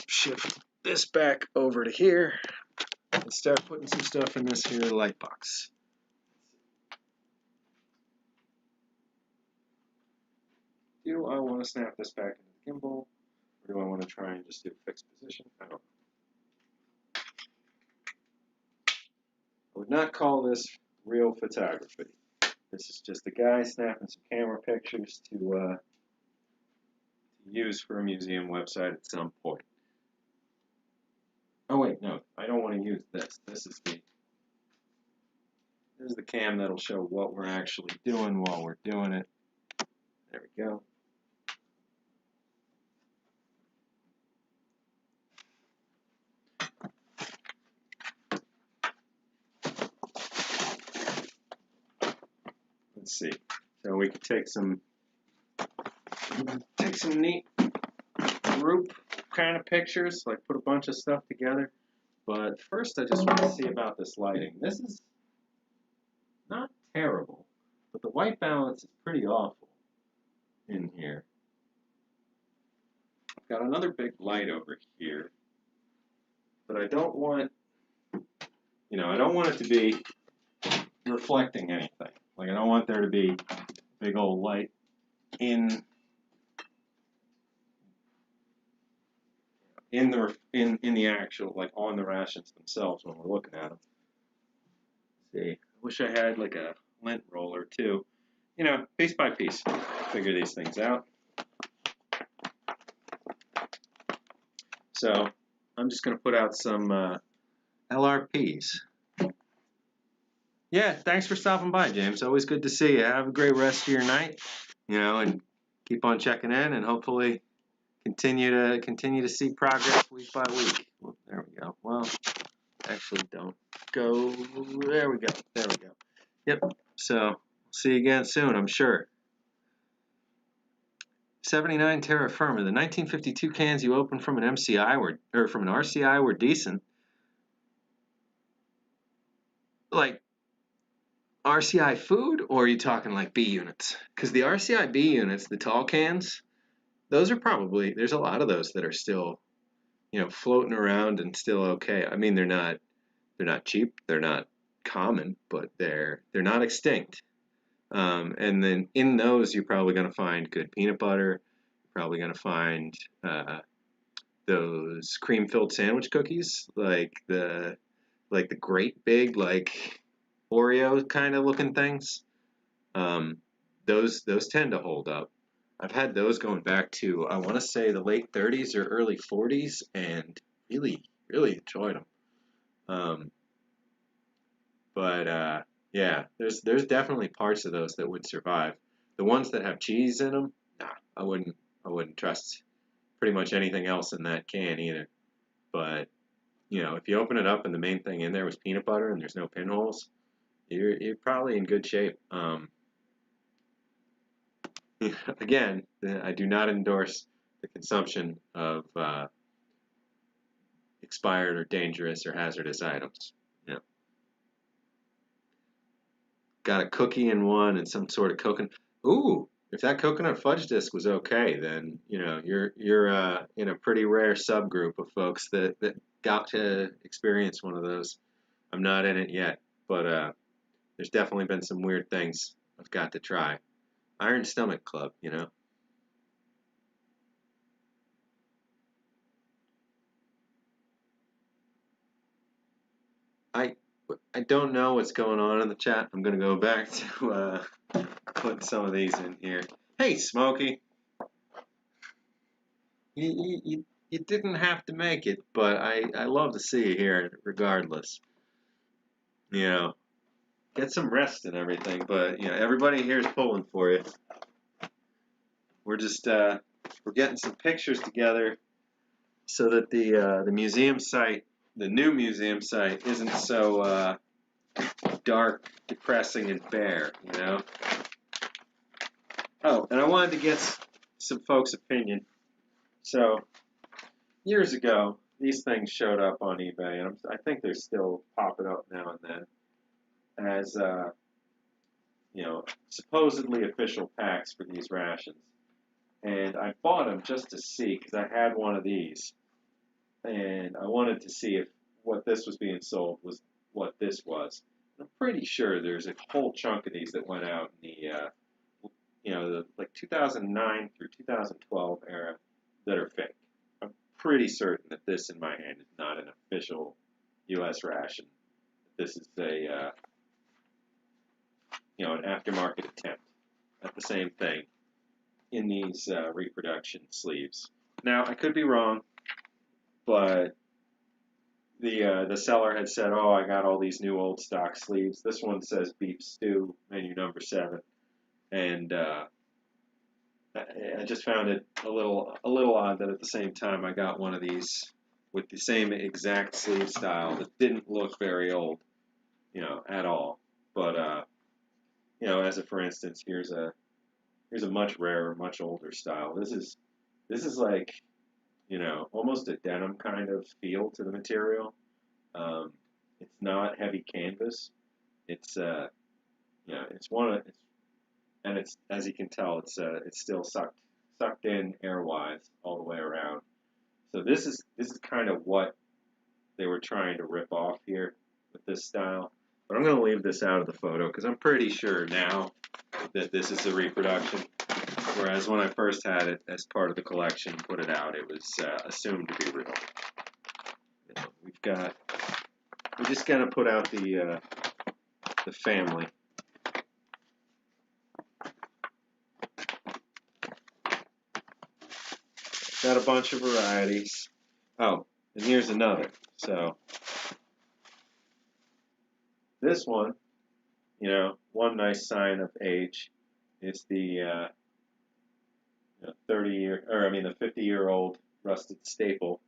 shift this back over to here and start putting some stuff in this here light box. Do I want to snap this back into the gimbal, or do I want to try and just do fixed position? I don't know. I would not call this real photography. This is just a guy snapping some camera pictures to use for a museum website at some point. Oh wait, no, I don't want to use this. This is the cam that'll show what we're actually doing while we're doing it. There we go. Let's see. So we could take some neat group kind of pictures, like put a bunch of stuff together. But first, I just want to see about this lighting. This is not terrible, but the white balance is pretty awful in here. I've got another big light over here, but I don't want, you know, I don't want it to be reflecting anything. Like, I don't want there to be a big old light in the actual, like, on the rations themselves when we're looking at them. Let's see, I wish I had like a lint roller too. You know, piece by piece, figure these things out. So I'm just going to put out some LRPs. Yeah, thanks for stopping by, James. Always good to see you. Have a great rest of your night, you know, and keep on checking in, and hopefully continue to see progress week by week. Well, there we go. Well, actually, don't go. There we go. There we go. Yep. So see you again soon, I'm sure. 79 terra firma. The 1952 cans you opened from an MCI or from an RCI were decent. Like RCI food, or are you talking like B units? Because the RCI B units, the tall cans, those are probably, there's a lot of those that are still, you know, floating around and still okay. I mean, they're not They're not cheap, they're not common, but they're not extinct. And then in those, you're probably going to find good peanut butter. You're probably going to find those cream-filled sandwich cookies, like the great big like Oreo kind of looking things. Um, those tend to hold up. I've had those going back to I want to say the late 30s or early 40s, and really enjoyed them. Um, but yeah, there's definitely parts of those that would survive. The ones that have cheese in them, nah, I wouldn't trust pretty much anything else in that can either. But if you open it up and the main thing in there was peanut butter and there's no pinholes, you're probably in good shape. Again, I do not endorse the consumption of expired or dangerous or hazardous items. Yeah. Got a cookie in one and some sort of coconut. Ooh, if that coconut fudge disc was okay, then you're in a pretty rare subgroup of folks that got to experience one of those. I'm not in it yet, but there's definitely been some weird things I've got to try. Iron Stomach Club, I I don't know what's going on in the chat. I'm gonna go back to putting some of these in here. Hey, Smokey, you didn't have to make it, but I love to see you here regardless. You know, get some rest and everything, but everybody here is pulling for you. We're just we're getting some pictures together so that the museum site, the new museum site, isn't so dark, depressing, and bare. Oh, and I wanted to get some folks' opinion. So years ago, these things showed up on eBay, and I think they're still popping up now and then as supposedly official packs for these rations. And I bought them just to see because I had one of these, and I wanted to see if what this was being sold was what this was. I'm pretty sure there's a whole chunk of these that went out in the like 2009 through 2012 era that are fake. I'm pretty certain that this in my hand is not an official U.S. ration. This is a an aftermarket attempt at the same thing in these reproduction sleeves. Now I could be wrong, but the seller had said, "Oh, I got all these new old stock sleeves." This one says beef stew, menu number 7, and I just found it a little odd that at the same time I got one of these with the same exact sleeve style that didn't look very old, at all. But as a for instance, here's a much rarer, much older style. This is like almost a denim kind of feel to the material. It's not heavy canvas. It's it's one of it's and it's as you can tell, it's still sucked in airwise all the way around. So this is kind of what they were trying to rip off here with this style. But I'm going to leave this out of the photo because I'm pretty sure now that this is a reproduction. Whereas when I first had it as part of the collection, put it out, it was assumed to be real. We just got to put out the family. Got a bunch of varieties. Oh, and here's another. So this one, one nice sign of age is the the 50-year-old rusted staple.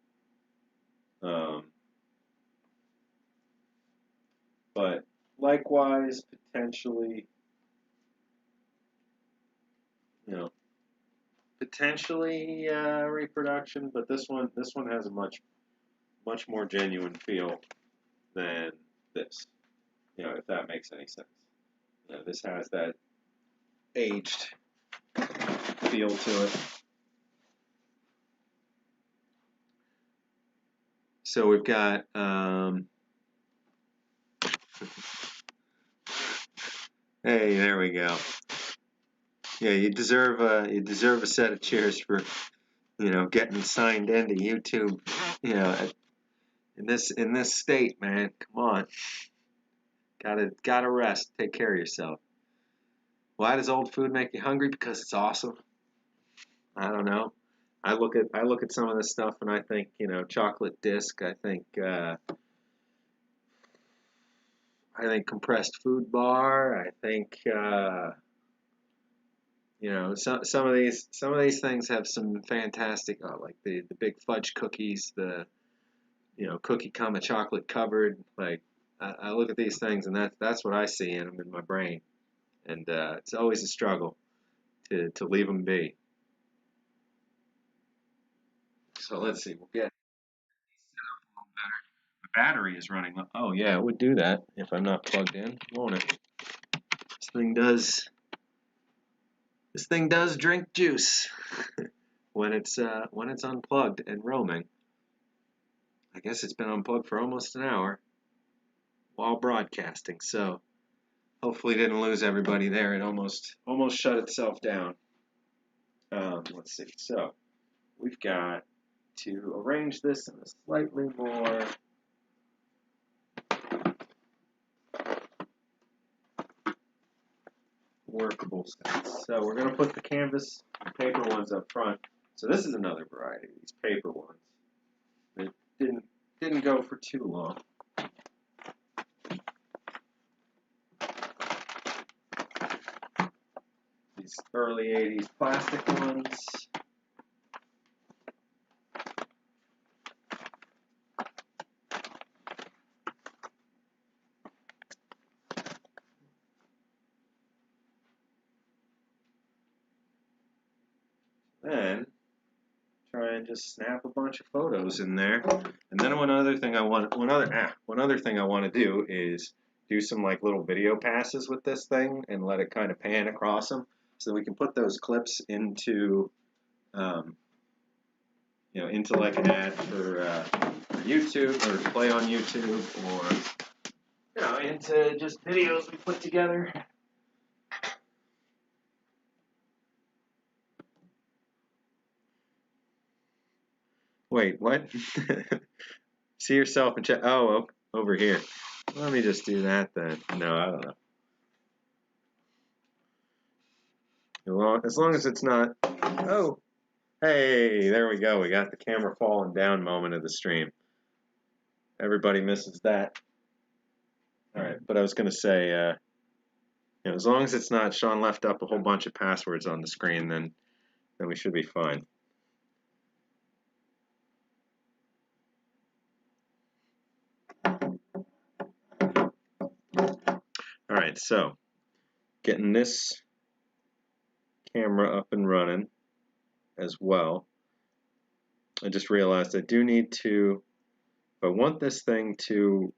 But likewise, potentially, reproduction. But this one has a much more genuine feel than this. If that makes any sense. This has that aged feel to it. So we've got Hey, there we go. Yeah, you deserve a set of cheers for, getting signed into YouTube. In this state, man. Come on. Gotta rest. Take care of yourself. Why does old food make you hungry? Because it's awesome. I don't know. I look at some of this stuff and I think, chocolate disc. I think compressed food bar. I think some of these things have some fantastic, like the big fudge cookies, the cookie come chocolate covered. Like I look at these things and that's what I see in them in my brain, and it's always a struggle to leave them be. So let's see, we'll get set up a little better. The battery is running low. Oh yeah, it would do that if I'm not plugged in, won't it? This thing does. This thing does drink juice when it's unplugged and roaming. I guess it's been unplugged for almost an hour while broadcasting, so hopefully didn't lose everybody there. It almost shut itself down. Let's see. So we've got to arrange this in a slightly more workable sense. So we're going to put the canvas and paper ones up front. So this is another variety, these paper ones. It didn't go for too long. These early 80s plastic ones. Then try and just snap a bunch of photos in there. And then one other thing I want to do is do some like little video passes with this thing and let it kind of pan across them, so we can put those clips into into like an ad for YouTube, or play on YouTube, or into just videos we put together. Wait, what? See yourself and check. Oh, over here. Let me just do that then. No, I don't know. As long as it's not. Oh, hey, there we go. We got the camera falling down moment of the stream. Everybody misses that. All right, but I was going to say, as long as it's not Sean left up a whole bunch of passwords on the screen, then we should be fine. All right, so getting this camera up and running as well. I just realized I do need to, if I want this thing to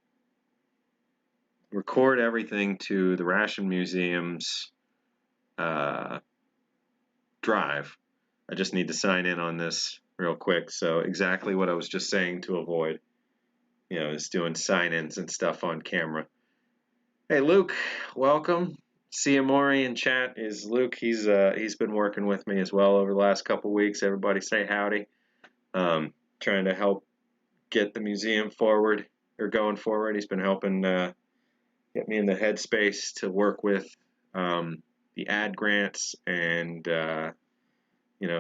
record everything to the Ration Museum's drive, I just need to sign in on this real quick. So exactly what I was just saying to avoid, is doing sign-ins and stuff on camera. Hey Luke, welcome. Siamori in chat is Luke. He's been working with me as well over the last couple weeks. Everybody say howdy. Trying to help get the museum going forward. He's been helping get me in the headspace to work with the ad grants and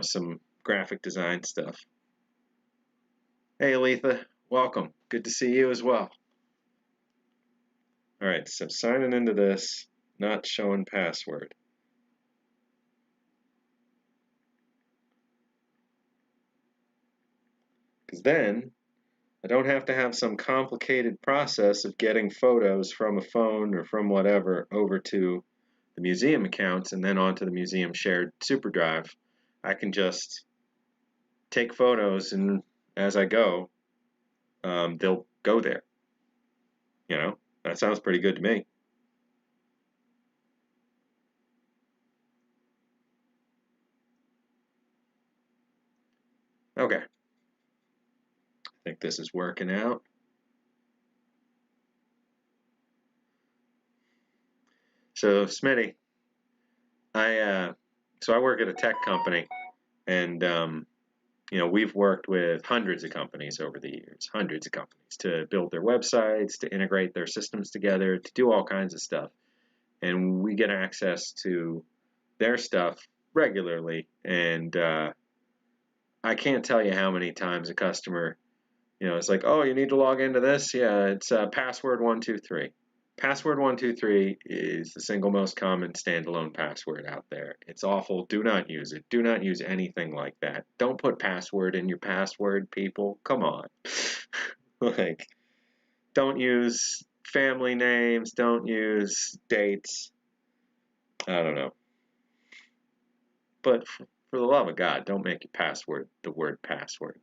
some graphic design stuff. Hey Aletha, welcome. Good to see you as well. All right, so signing into this, not showing password. Because then I don't have to have some complicated process of getting photos from a phone or from whatever over to the museum accounts and then onto the museum shared super drive. I can just take photos, and as I go, they'll go there. That sounds pretty good to me. Okay. I think this is working out. So Smitty, I work at a tech company, and we've worked with hundreds of companies over the years, hundreds of companies to build their websites, to integrate their systems together, to do all kinds of stuff. And we get access to their stuff regularly. And I can't tell you how many times a customer, it's like, oh, you need to log into this? Yeah, it's password 123. Password 123 is the single most common standalone password out there. It's awful. Do not use it. Do not use anything like that. Don't put password in your password, people. Come on. Like, don't use family names. Don't use dates. I don't know. But for the love of God, don't make your password the word password.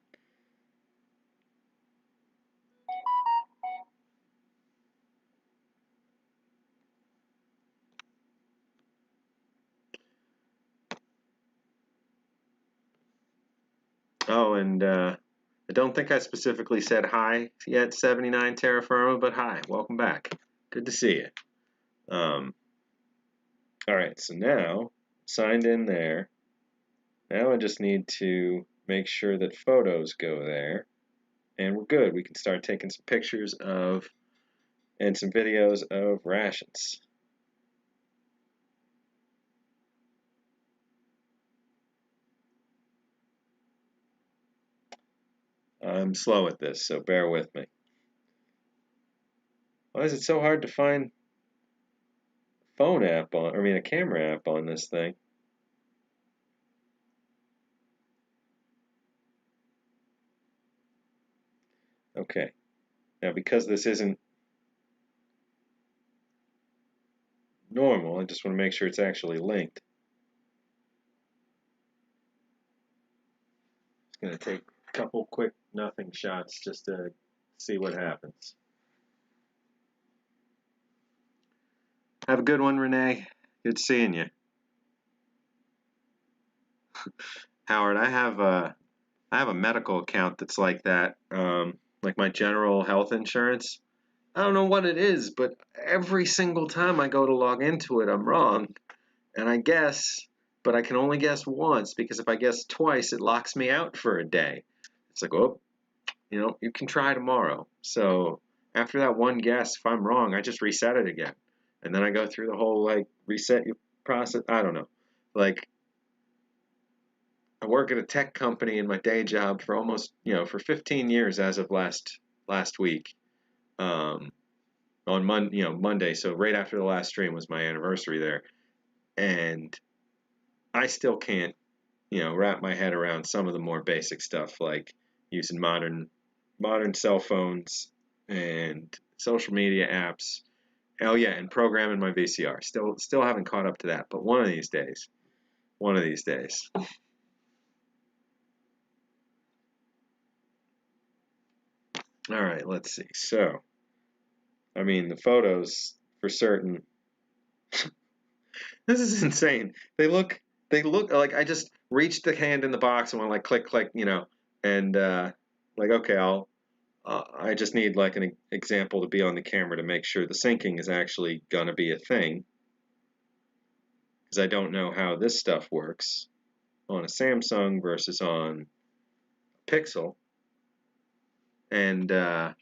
Oh, and I don't think I specifically said hi yet, 79 Terra Firma, but hi, welcome back. Good to see you. All right, so now signed in there. Now I just need to make sure that photos go there, and we're good. We can start taking some pictures of and some videos of rations. I'm slow at this, so bear with me. Why is it so hard to find phone app on, a camera app on this thing? Okay. Now, because this isn't normal, I just want to make sure it's actually linked. It's going to take a couple quick nothing shots just to see what happens. Have a good one, Renee. Good seeing you. Howard, I have a medical account that's like that, like my general health insurance. I don't know what it is, but every single time I go to log into it, I'm wrong. And I guess, but I can only guess once, because if I guess twice, it locks me out for a day. It's like, oh, you can try tomorrow. So after that one guess, if I'm wrong, I just reset it again. And then I go through the whole, like, reset your process. I don't know. Like, I work at a tech company in my day job for almost, for 15 years as of last week. On Monday, so right after the last stream was my anniversary there. And I still can't, wrap my head around some of the more basic stuff, like using modern cell phones and social media apps. Oh yeah, and programming my VCR. Still haven't caught up to that, but one of these days. All right, let's see. So, the photos for certain. This is insane. They look like I just reached the hand in the box and went like click, click, and like, okay, I just need like an example to be on the camera to make sure the syncing is actually gonna be a thing, because I don't know how this stuff works on a Samsung versus on a Pixel, and the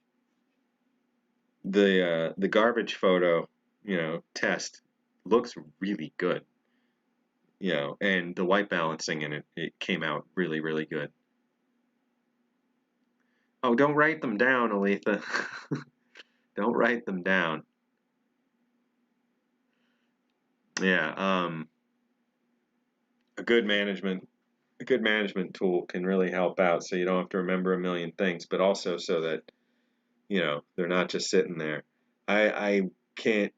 garbage photo, test looks really good, and the white balancing in it came out really, really good. Oh, don't write them down, Aletha. Don't write them down. Yeah, a good management tool can really help out, so you don't have to remember a million things, but also so that they're not just sitting there. I can't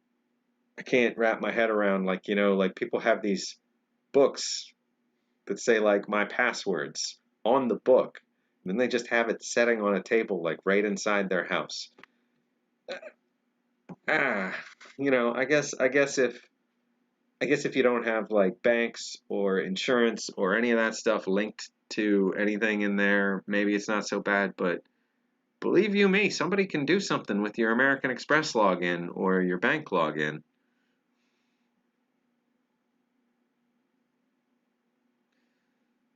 wrap my head around, like, like people have these books that say like my passwords on the book, and then they just have it setting on a table like right inside their house. I guess if you don't have like banks or insurance or any of that stuff linked to anything in there, maybe it's not so bad, but believe you me, somebody can do something with your American Express login or your bank login.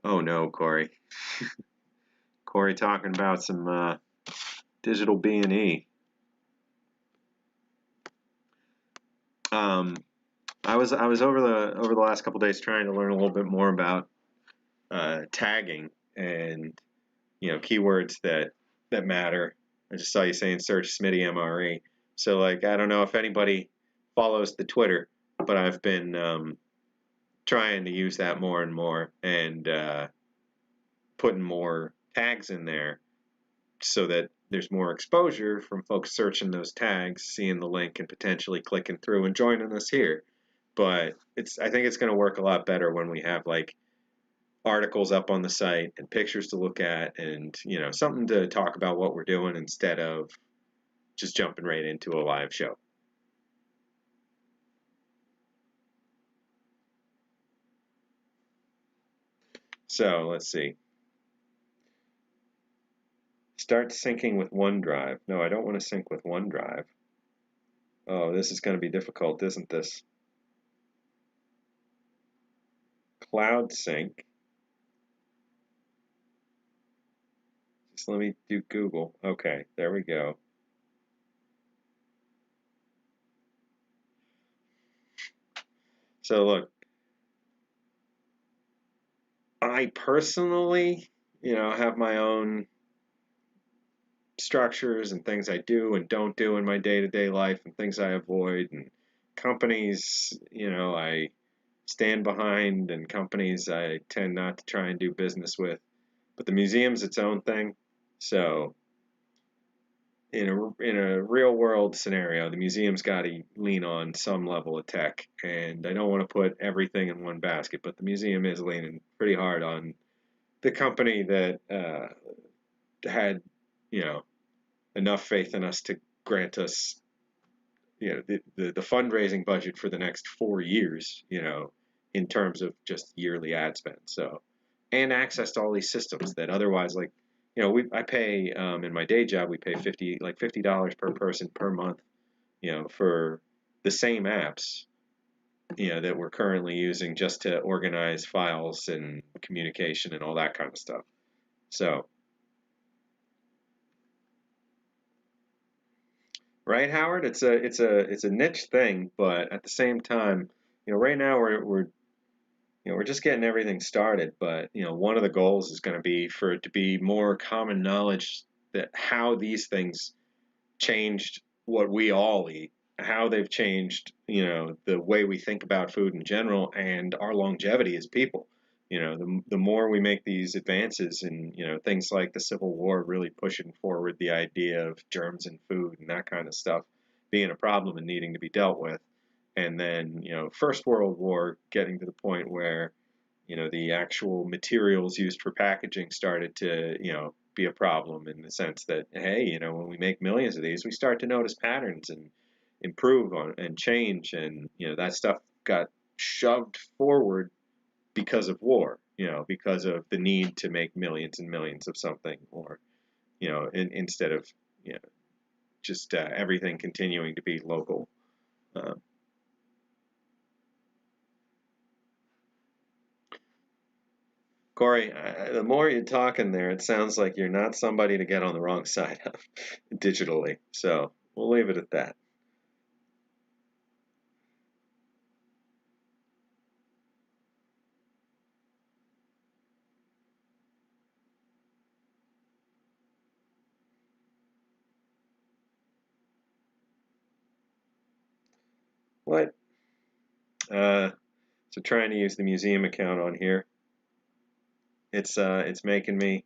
Oh no, Corey. Corey talking about some digital B&E. I was over the last couple days trying to learn a little bit more about tagging and keywords that matter. I just saw you saying search Smitty MRE. So like I don't know if anybody follows the Twitter, but I've been trying to use that more and more and putting more tags in there so that there's more exposure from folks searching those tags, seeing the link and potentially clicking through and joining us here. But I think it's going to work a lot better when we have like articles up on the site and pictures to look at and something to talk about what we're doing instead of just jumping right into a live show. So let's see. Start syncing with OneDrive. No, I don't want to sync with OneDrive. Oh, this is going to be difficult, isn't this? Cloud sync. Just let me do Google. Okay, there we go. So look, I personally, have my own structures and things I do and don't do in my day-to-day life and things I avoid and companies, I stand behind and companies I tend not to try and do business with. But the museum's its own thing. So in a real world scenario, the museum's got to lean on some level of tech, and I don't want to put everything in one basket, but the museum is leaning pretty hard on the company that had enough faith in us to grant us the fundraising budget for the next 4 years, in terms of just yearly ad spend. So, and access to all these systems that otherwise, like, I pay in my day job, we pay $50 per person per month, for the same apps, that we're currently using just to organize files and communication and all that kind of stuff. So, right, Howard? It's a niche thing, but at the same time, right now we're just getting everything started. But one of the goals is going to be for it to be more common knowledge that how these things changed what we all eat, how they've changed, the way we think about food in general and our longevity as people. The more we make these advances in, things like the Civil War really pushing forward the idea of germs in food and that kind of stuff being a problem and needing to be dealt with. And then, First World War getting to the point where, the actual materials used for packaging started to, be a problem in the sense that, hey, when we make millions of these, we start to notice patterns and improve on and change. And, that stuff got shoved forward because of war, because of the need to make millions and millions of something, or, instead of, just everything continuing to be local. Corey, the more you're talking there, it sounds like you're not somebody to get on the wrong side of digitally. So we'll leave it at that. What? So trying to use the museum account on here. It's making me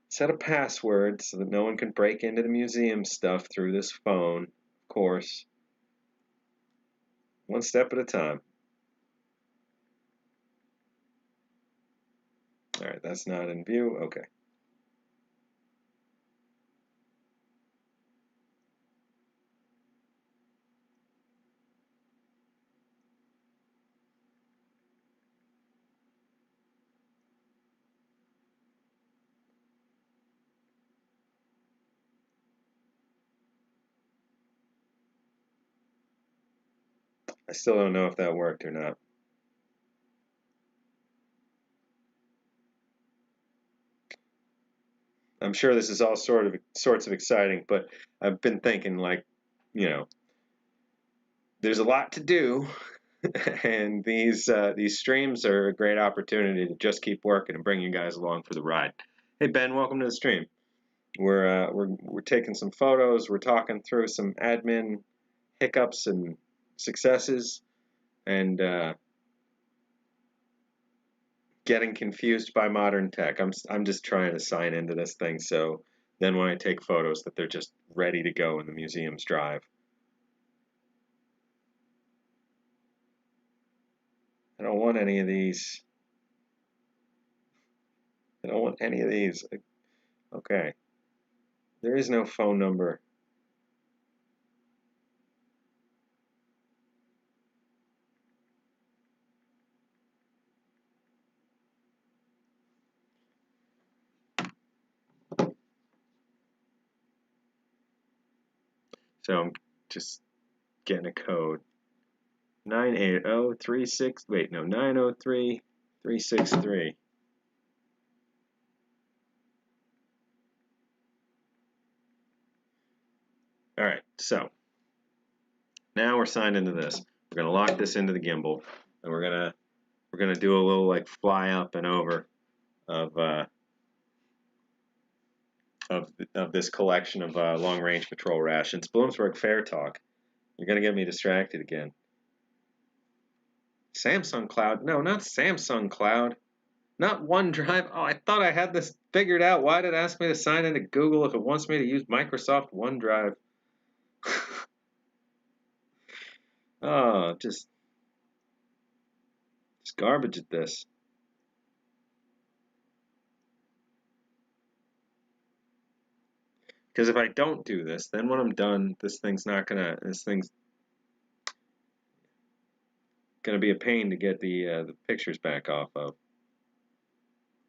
set a password so that no one can break into the museum stuff through this phone. Of course, one step at a time. All right, that's not in view. Okay. I still don't know if that worked or not. I'm sure this is all sorts of exciting, but I've been thinking, like, you know, there's a lot to do, and these streams are a great opportunity to just keep working and bring you guys along for the ride. Hey Ben, welcome to the stream. We're taking some photos. We're talking through some admin hiccups and successes, and getting confused by modern tech. I'm just trying to sign into this thing, so then when I take photos, that they're just ready to go in the museum's drive. I don't want any of these. I don't want any of these. Okay. There is no phone number. So I'm just getting a code. 98036. Wait, no, 903363. All right, so now we're signed into this. We're gonna lock this into the gimbal, and we're gonna do a little like fly up and over of this collection of long range patrol rations. Bloomsburg Fair Talk. You're gonna get me distracted again. Samsung Cloud? No, not Samsung Cloud. Not OneDrive. Oh, I thought I had this figured out. Why did it ask me to sign into Google if it wants me to use Microsoft OneDrive? Oh, just garbage at this. Because if I don't do this, then when I'm done, this thing's gonna be a pain to get the pictures back off of.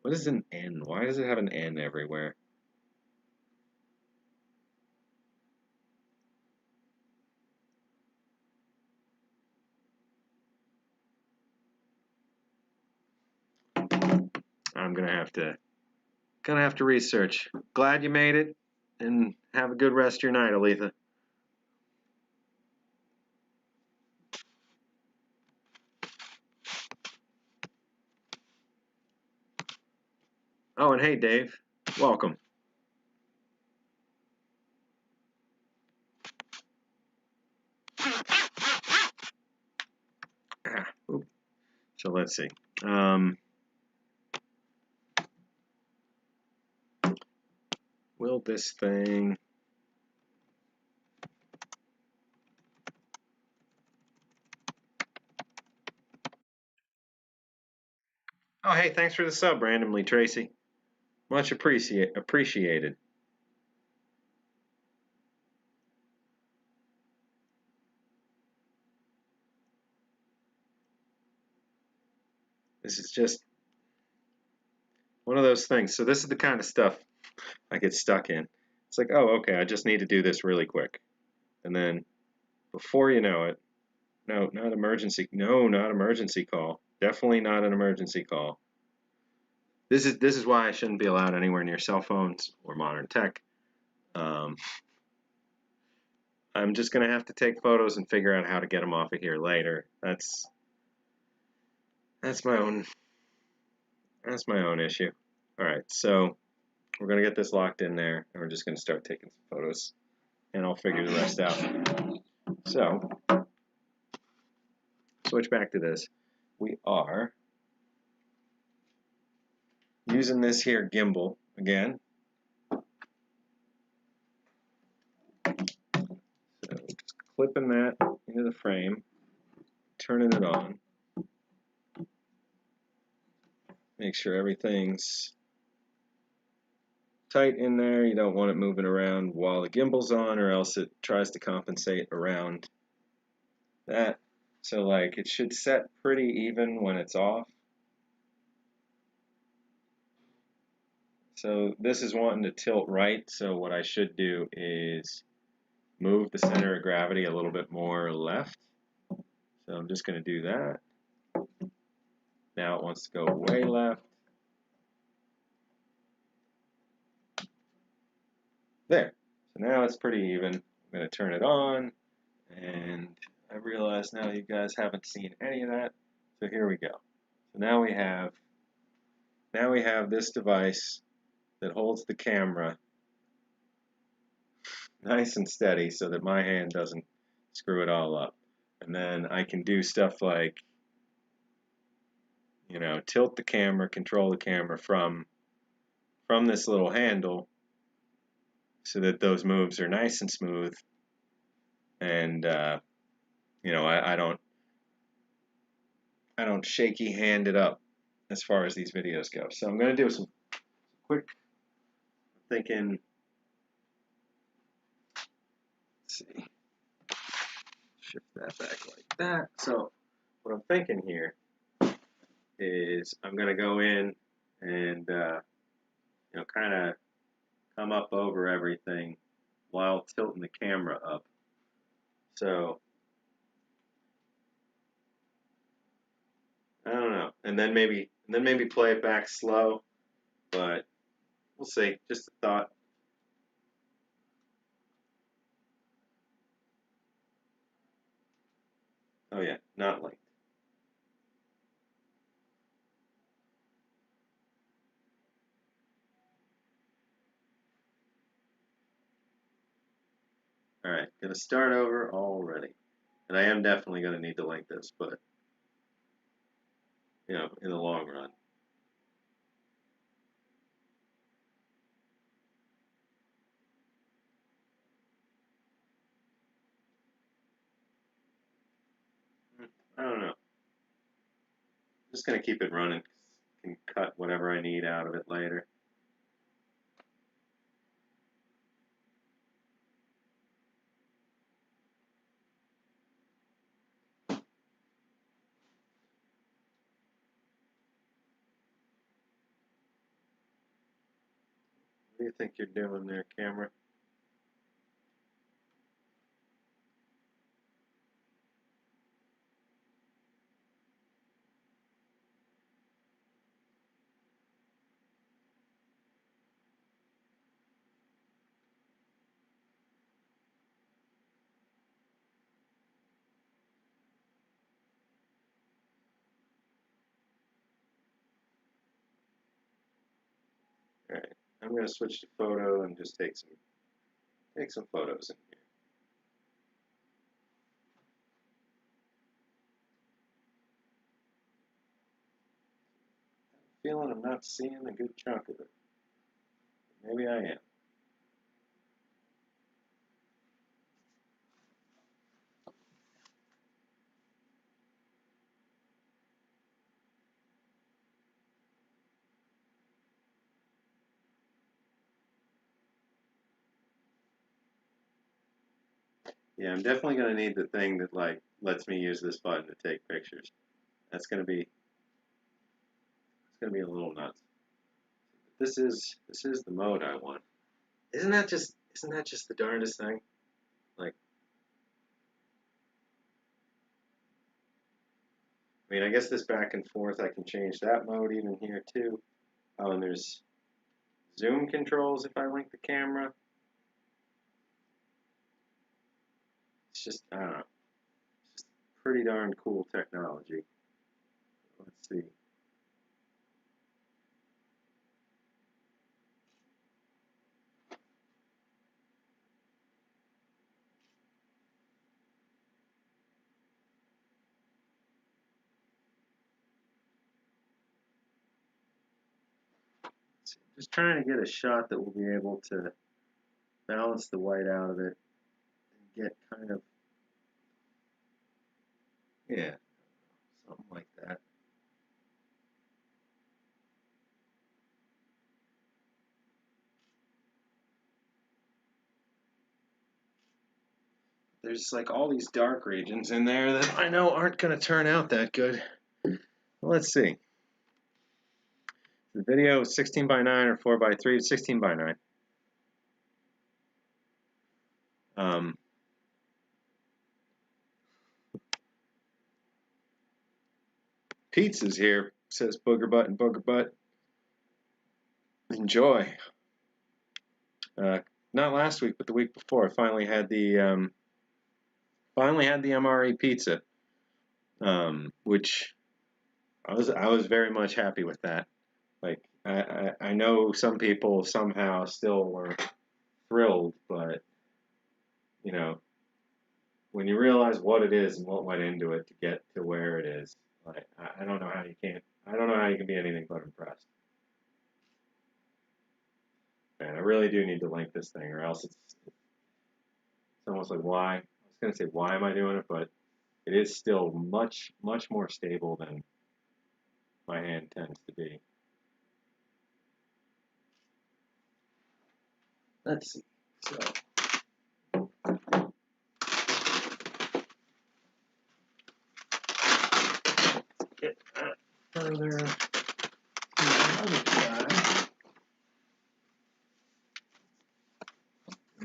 What is an N? Why does it have an N everywhere? I'm gonna have to research. Glad you made it, and have a good rest of your night, Aletha. Oh, and hey, Dave, welcome. So let's see. Will this thing? Oh, hey, thanks for the sub, randomly, Tracy. Much appreciated. This is just one of those things. So this is the kind of stuff I get stuck in. It's like, oh, okay, I just need to do this really quick. And then before you know it, no, not emergency. No, not emergency call. Definitely not an emergency call. This is why I shouldn't be allowed anywhere near cell phones or modern tech. I'm just gonna have to take photos and figure out how to get them off of here later. That's my own issue. All right, so we're gonna get this locked in there, and we're just gonna start taking some photos, and I'll figure the rest out. So switch back to this. We are using this here gimbal again. So just clipping that into the frame, turning it on. Make sure everything's tight in there. You don't want it moving around while the gimbal's on, or else it tries to compensate around that. So like it should set pretty even when it's off. So this is wanting to tilt right, so what I should do is move the center of gravity a little bit more left. So I'm just going to do that. Now it wants to go way left. There. So now it's pretty even. I'm going to turn it on, and I realize now you guys haven't seen any of that. So here we go. So now we have this device that holds the camera nice and steady so that my hand doesn't screw it all up. And then I can do stuff like, you know, tilt the camera, control the camera from this little handle so that those moves are nice and smooth. And you know, I don't shaky hand it up as far as these videos go. So I'm going to do some quick thinking. Let's see. Shift that back like that. So what I'm thinking here is I'm going to go in and you know, kind of come up over everything while tilting the camera up. So I don't know, and then maybe play it back slow, but we'll see. Just a thought. Oh yeah, not linked. All right, gonna start over already, and I am definitely gonna need to link this, but you know, in the long run. I don't know. Just gonna keep it running. Can cut whatever I need out of it later. What do you think you're doing there, camera? All right, I'm gonna switch to photo and just take some photos in here. I'm feeling I'm not seeing a good chunk of it. Maybe I am. Yeah, I'm definitely going to need the thing that like lets me use this button to take pictures. That's going to be a little nuts. This is the mode I want. Isn't that just the darndest thing? Like, I mean, I guess this back and forth I can change that mode even here too. Oh, and there's zoom controls if I link the camera. It's just, I don't know. It's just pretty darn cool technology. Let's see. Just trying to get a shot that will be able to balance the white out of it and get kind of, yeah, something like that. There's like all these dark regions in there that I know aren't going to turn out that good. Let's see. The video is 16 by 9 or 4 by 3. It's 16 by 9. Pizza's here. Says booger butt and booger butt. Enjoy. not last week, but the week before, I finally had the MRE pizza, which I was very much happy with that. Like I know some people somehow still were thrilled, but you know, when you realize what it is and what went into it to get to where it is, like I don't know how you can't. I don't know how you can be anything but impressed. Man, I really do need to link this thing, or else it's almost like why. I was gonna say why am I doing it, but it is still much more stable than my hand tends to be. Let's see. So get that further to the other side.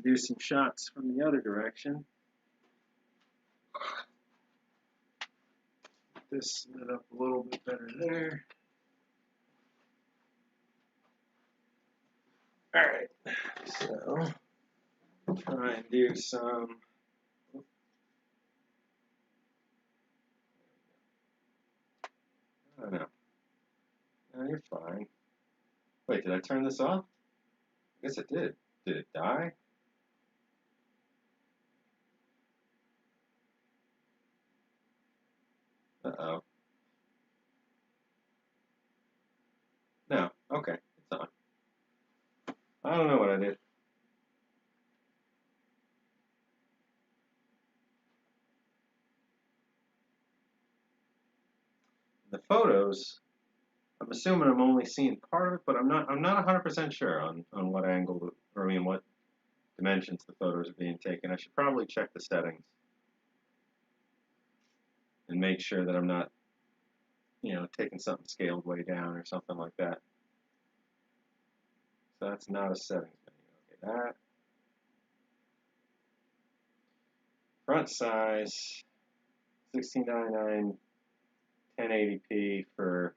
Do some shots from the other direction. This lit up a little bit better there. Alright, so try and do some. I don't know. No, you're fine. Wait, did I turn this off? I guess it did. Did it die? Uh-oh. No, okay, it's on. I don't know what I did. The photos, I'm assuming I'm only seeing part of it, but I'm not 100% sure on what angle, or I mean what dimensions the photos are being taken. I should probably check the settings and make sure that I'm not, taking something scaled way down or something like that. So that's not a settings menu. Okay, that. Front size, 1699 1080p for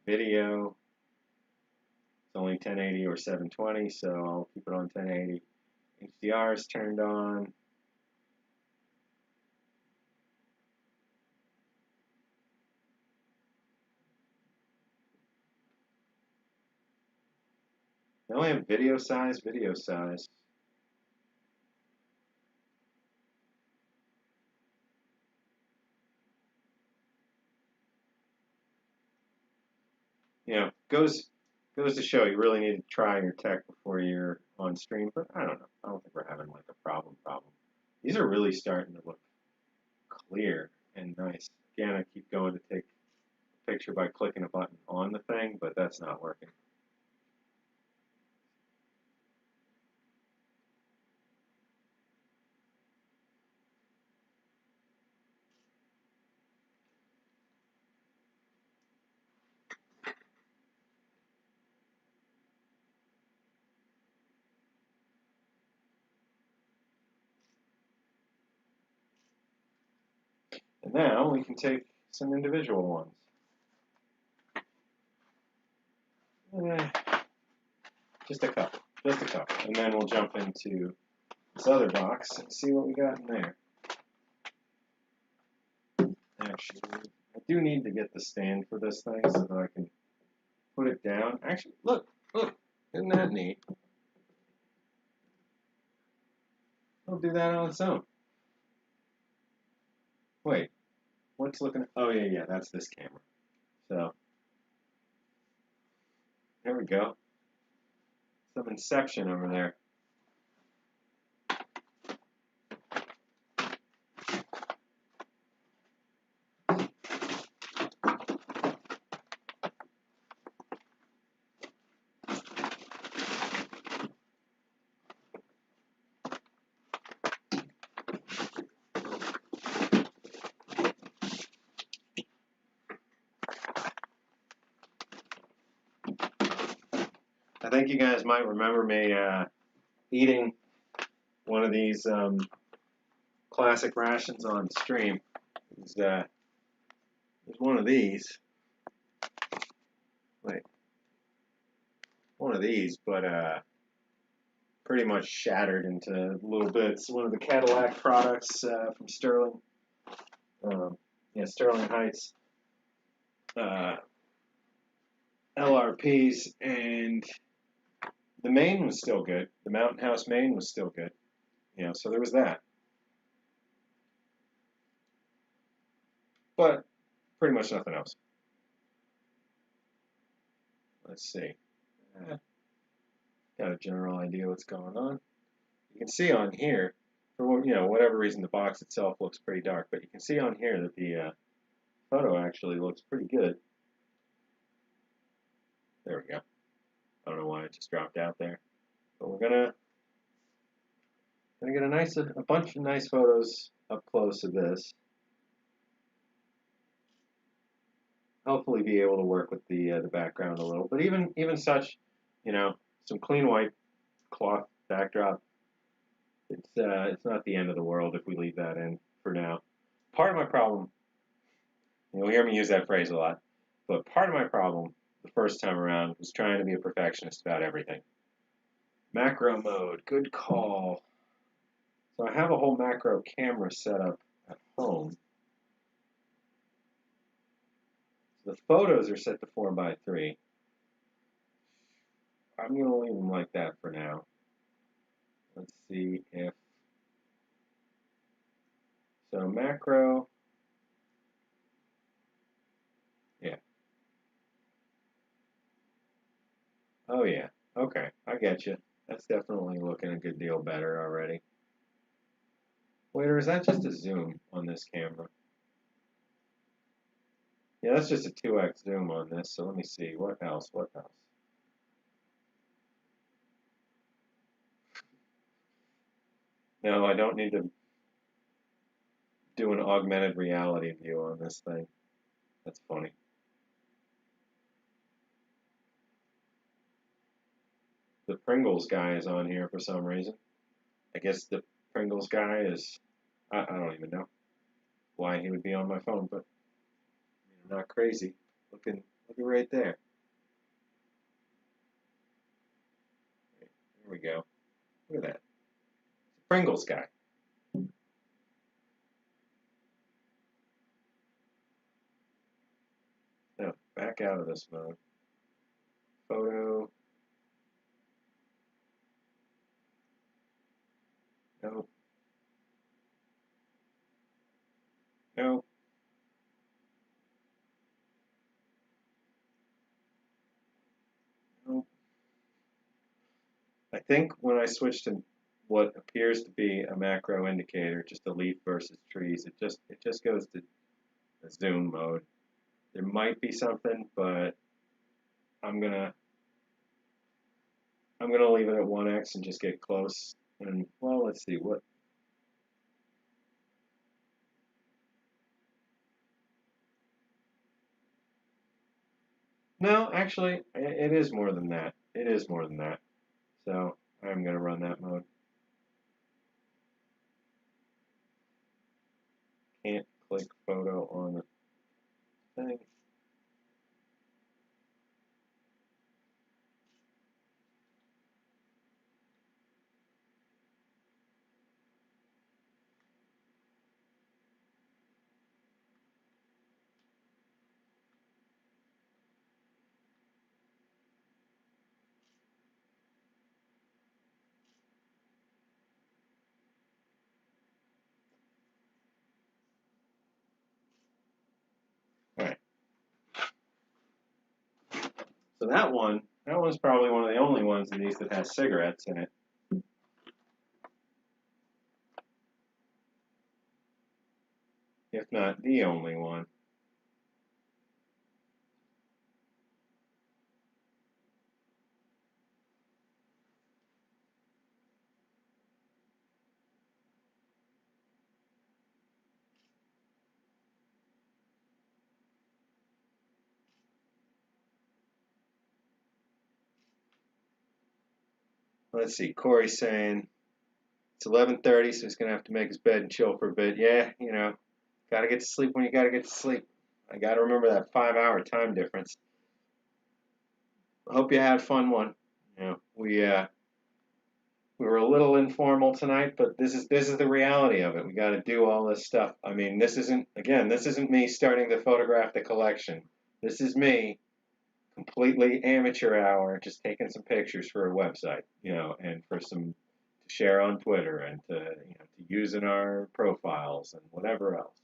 video. It's only 1080 or 720, so I'll keep it on 1080. HDR is turned on. I only have video size. Goes to show you really need to try your tech before you're on stream, but I don't know. I don't think we're having like a problem. These are really starting to look clear and nice. Again, I keep going to take a picture by clicking a button on the thing, but that's not working. And now we can take some individual ones. Just a couple. And then we'll jump into this other box and see what we got in there. Actually, I do need to get the stand for this thing so that I can put it down. Actually, look, isn't that neat? It'll do that on its own. Wait, what's looking? Oh yeah, that's this camera. So there we go. Some inception over there. I think you guys might remember me eating one of these classic rations on stream. There's one of these. Wait, one of these, but pretty much shattered into little bits. One of the Cadillac products from Sterling. Yeah, Sterling Heights. LRPs, and the main was still good. The Mountain House main was still good. You know, so there was that. But pretty much nothing else. Let's see. Got a general idea what's going on. You can see on here, for whatever reason, the box itself looks pretty dark, but you can see on here that the photo actually looks pretty good. There we go. I don't know why it just dropped out there, but we're gonna get a bunch of nice photos up close of this. Hopefully, be able to work with the background a little, but even such, some clean white cloth backdrop. It's not the end of the world if we leave that in for now. Part of my problem, you'll hear me use that phrase a lot, but part of my problem the first time around was trying to be a perfectionist about everything. Macro mode, good call. So I have a whole macro camera set up at home. So the photos are set to 4:3. I'm going to leave them like that for now. Let's see if... So macro... Yeah. Oh yeah. Okay, I get you. That's definitely looking a good deal better already. Wait, or is that just a zoom on this camera? Yeah, that's just a 2x zoom on this, so let me see. What else? No, I don't need to do an augmented reality view on this thing. That's funny. The Pringles guy is on here for some reason. I guess the Pringles guy is... I don't even know why he would be on my phone, but I'm not crazy. Looking right there. There we go. Look at that. Pringles guy. No, back out of this mode. Photo. Nope. Nope. Nope. I think when I switch to what appears to be a macro indicator, just a leaf versus trees, it just goes to the zoom mode. There might be something, but I'm gonna leave it at 1x and just get close. And well, let's see what. No, actually, it is more than that. It is more than that. So I'm gonna run that mode. Can't click photo on the thing. All right. So that one's probably one of the only ones of these that has cigarettes in it. If not the only one. Let's see, Corey's saying it's 11:30, so he's gonna have to make his bed and chill for a bit. Yeah, gotta get to sleep when you gotta get to sleep. I gotta remember that 5-hour time difference. I hope you had a fun one. We We were a little informal tonight, but this is the reality of it. We got to do all this stuff. I mean, this isn't me starting to photograph the collection. This is me, completely amateur hour, just taking some pictures for a website, and for some to share on Twitter and to use in our profiles and whatever else.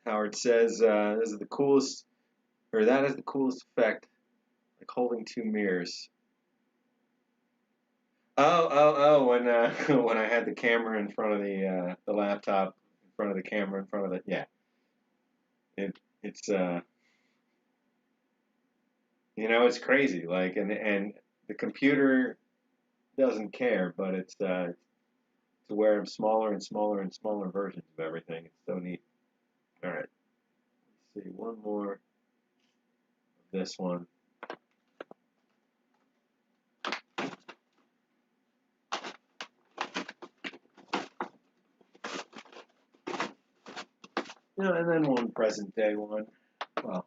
Howard says this is the coolest, or that is the coolest effect, like holding two mirrors. Oh! When when I had the camera in front of the laptop, in front of the camera, in front of the it's it's crazy. Like and the computer doesn't care, but it's to where smaller and smaller and smaller versions of everything. It's so neat. All right, let's see one more of this one. And then one present day one. Well,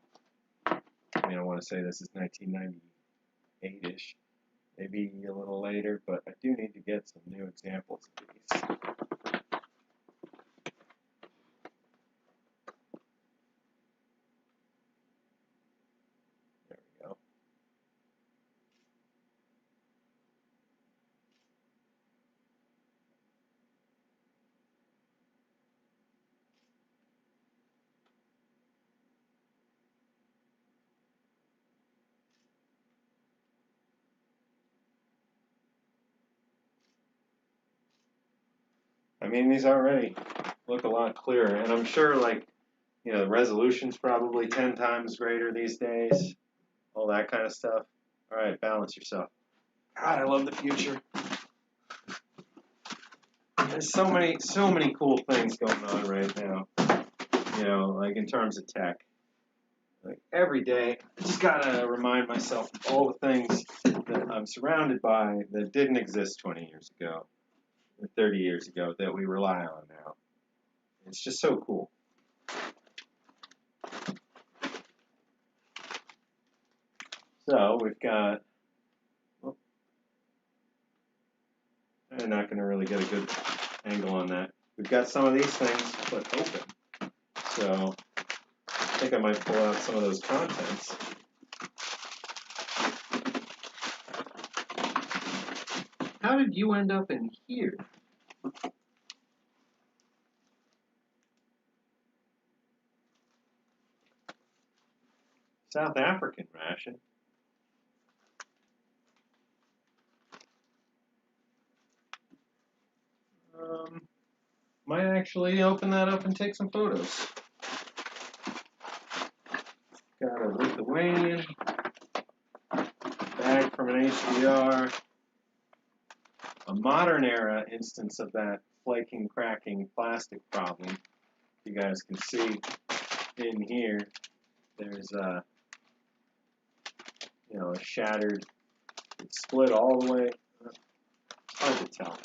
I mean, I want to say this is 1998-ish, maybe a little later, but I do need to get some new examples of these. There we go. I mean, these already look a lot clearer, and I'm sure, like, the resolution's probably 10 times greater these days, all that kind of stuff. All right, balance yourself. God, I love the future. There's so many cool things going on right now, like in terms of tech. Like every day, I just gotta remind myself of all the things that I'm surrounded by that didn't exist 20 years ago, or 30 years ago, that we rely on now. It's just so cool. So we've got, I'm not going to really get a good angle on that. We've got some of these things put open. So I think I might pull out some of those contents. How did you end up in here? South African ration. Might actually open that up and take some photos. Got a Lithuanian bag from an HDR. A modern era instance of that flaking, cracking plastic problem. You guys can see in here, there's a shattered, it's split all the way. It's hard to tell.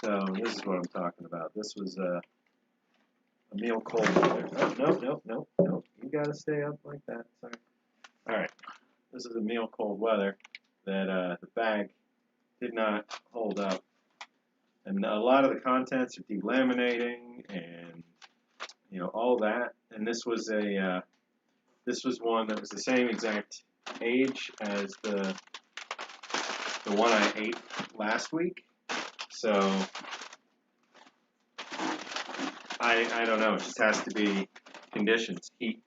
So this is what I'm talking about. This was a meal cold weather. Oh, no. You gotta stay up like that. Sorry. All right. This is a meal cold weather that the bag did not hold up, and a lot of the contents are delaminating and all that. And this was one that was the same exact age as the one I ate last week. So I don't know. It just has to be conditions, heat,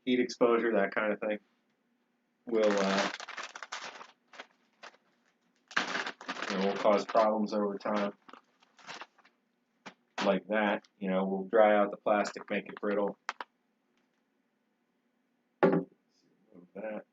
heat exposure, that kind of thing will will cause problems over time. Like that, will dry out the plastic, make it brittle. Move that.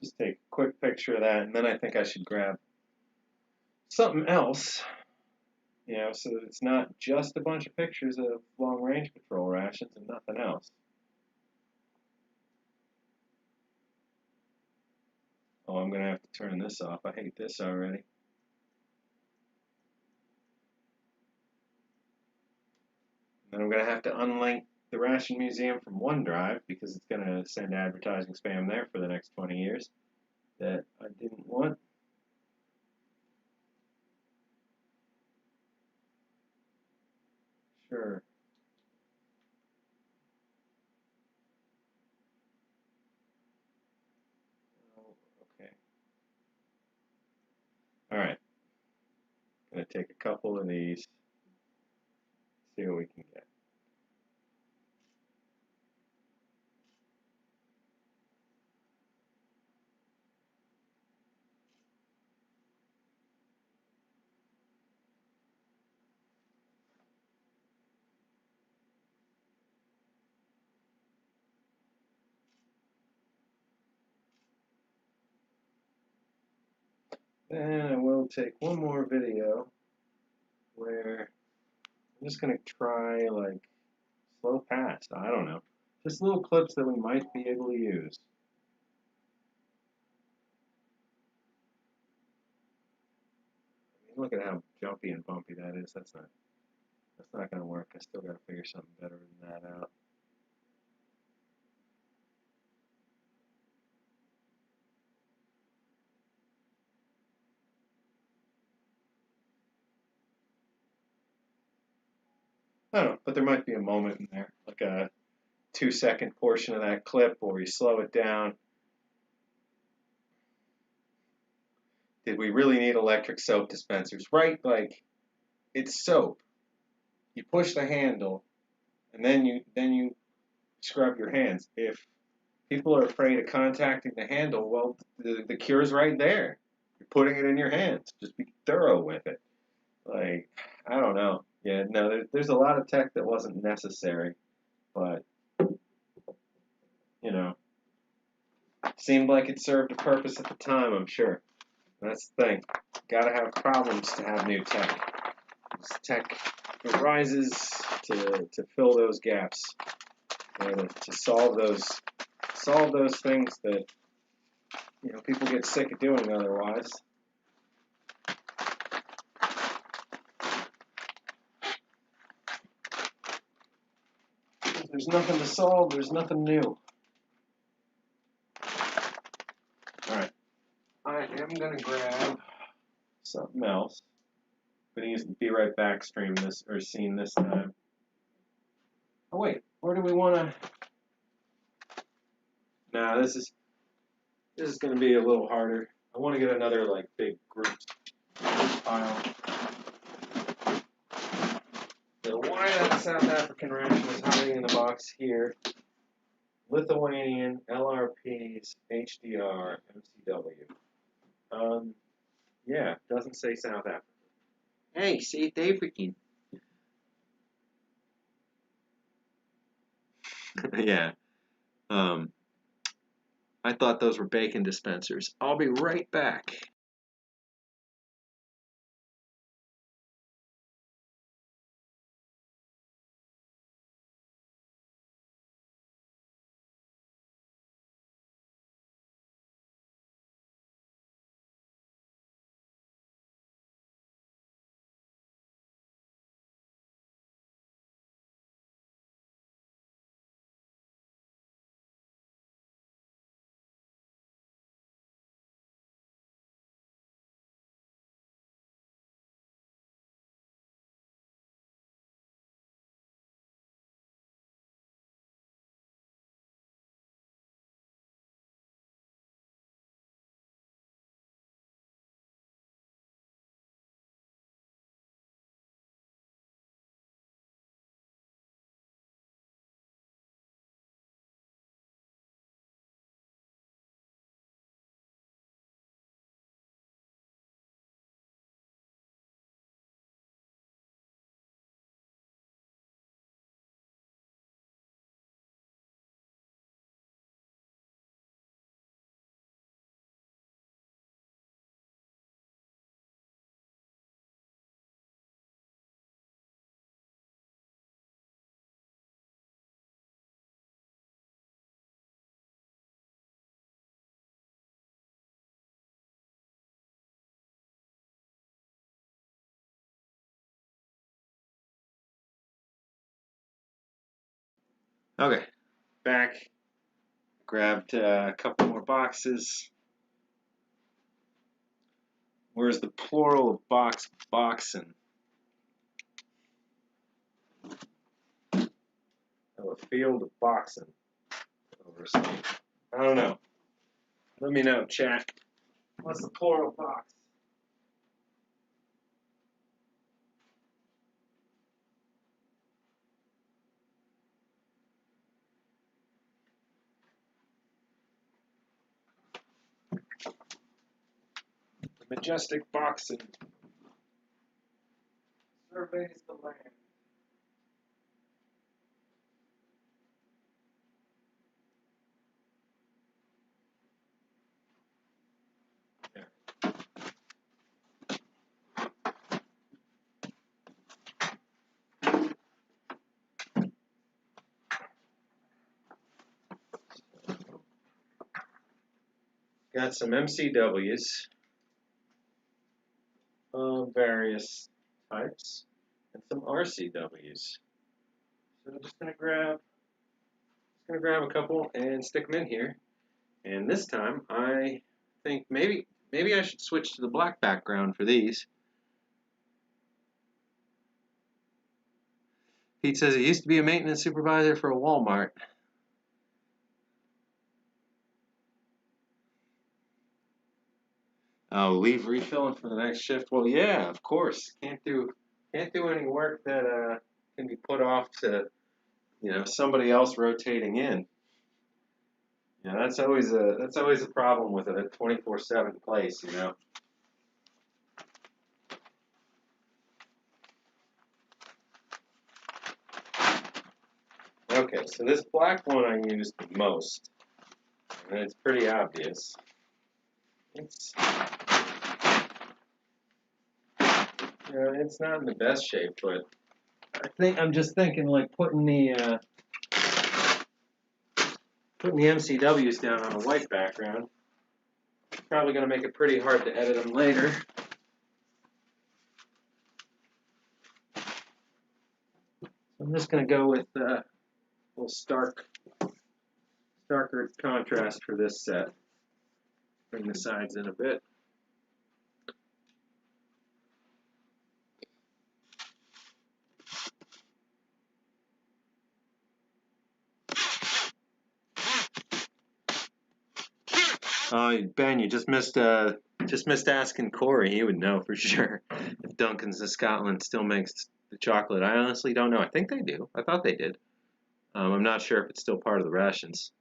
Just take a quick picture of that, and then I think I should grab something else, so that it's not just a bunch of pictures of long-range patrol rations and nothing else. Oh, I'm going to have to turn this off. I hate this already. Then I'm going to have to unlink the Ration Museum from OneDrive because it's going to send advertising spam there for the next 20 years that I didn't want. Sure. Oh, okay. All right. Going to take a couple of these, see what we can get. Then I will take one more video where I'm just going to try like slow past. I don't know. Just little clips that we might be able to use. I mean, look at how jumpy and bumpy that is. That's not going to work. I still got to figure something better than that out. I don't know, but there might be a moment in there, like a 2-second portion of that clip where you slow it down. Did we really need electric soap dispensers? Right? Like, it's soap. You push the handle, and then you scrub your hands. If people are afraid of contacting the handle, well, the cure's right there. You're putting it in your hands. Just be thorough with it. Like, I don't know. Yeah, no, there's a lot of tech that wasn't necessary, but, seemed like it served a purpose at the time, I'm sure. That's the thing. Gotta have problems to have new tech. This tech arises to fill those gaps, to solve those things that people get sick of doing otherwise. If there's nothing to solve, there's nothing new. Alright. I am gonna grab something else. I'm gonna use the Be Right Back stream scene this time. Oh wait, where do we wanna? Nah, this is gonna be a little harder. I wanna get another like big group file. So why that South African ration is hiding in the box here. Lithuanian, LRPs, HDR, MCW. Yeah, doesn't say South Africa. Hey, South African. Yeah. I thought those were bacon dispensers. I'll be right back. Okay, back. Grabbed a couple more boxes. Where's the plural of box? Boxen. Oh, a field of boxen. Overseas. I don't know. Let me know, chat. What's the plural of box? The majestic boxen surveys the land. Got some MCWs of various types and some RCWs. So I'm just gonna grab a couple and stick them in here. And this time I think maybe I should switch to the black background for these. Pete says he used to be a maintenance supervisor for a Walmart. Oh, leave refilling for the next shift. Well, yeah, of course. Can't do any work that can be put off to somebody else rotating in. Yeah, that's always a problem with a 24/7 place. Okay, so this black one I use the most, and it's pretty obvious. It's not in the best shape, but I'm just thinking like putting the MCWs down on a white background. Probably going to make it pretty hard to edit them later. I'm just going to go with a little starker contrast for this set. Bring the sides in a bit. Ben, you just missed asking Corey. He would know for sure if Duncan's of Scotland still makes the chocolate. I honestly don't know. I think they do. I thought they did. I'm not sure if it's still part of the rations.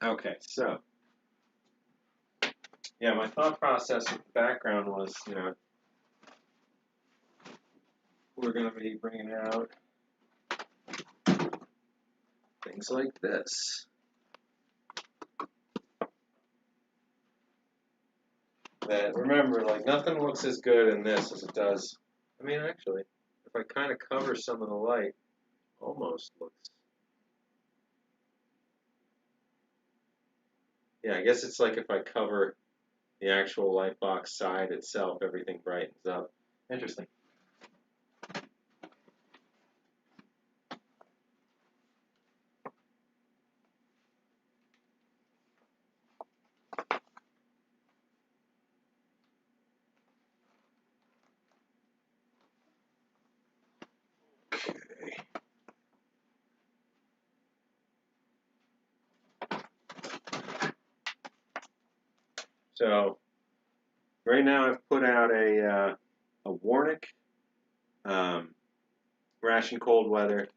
Okay, so yeah, my thought process with the background was, we're going to be bringing out things like this. That, remember, like nothing looks as good in this as it does. I mean, actually, if I kind of cover some of the light, almost looks. Yeah, I guess it's like if I cover the actual light box side itself, everything brightens up. Interesting. So right now I've put out a Warnick Ration Cold Weather,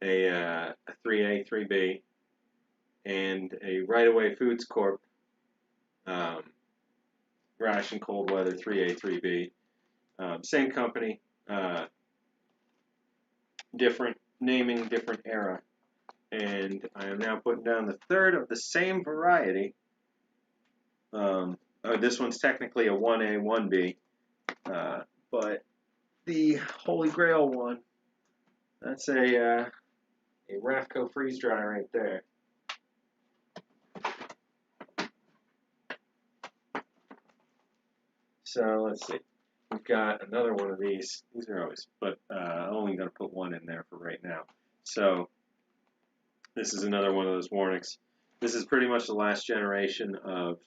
a 3A, 3B, and a Right Away Foods Corp Ration Cold Weather 3A, 3B. Same company, different naming, different era. And I am now putting down the third of the same variety. This one's technically a 1A, 1B, but the Holy Grail one, that's a Rafco freeze dry right there. So let's see. we've got another one of these. These are always, but I'm only going to put one in there for right now. So this is another one of those warnings. This is pretty much the last generation of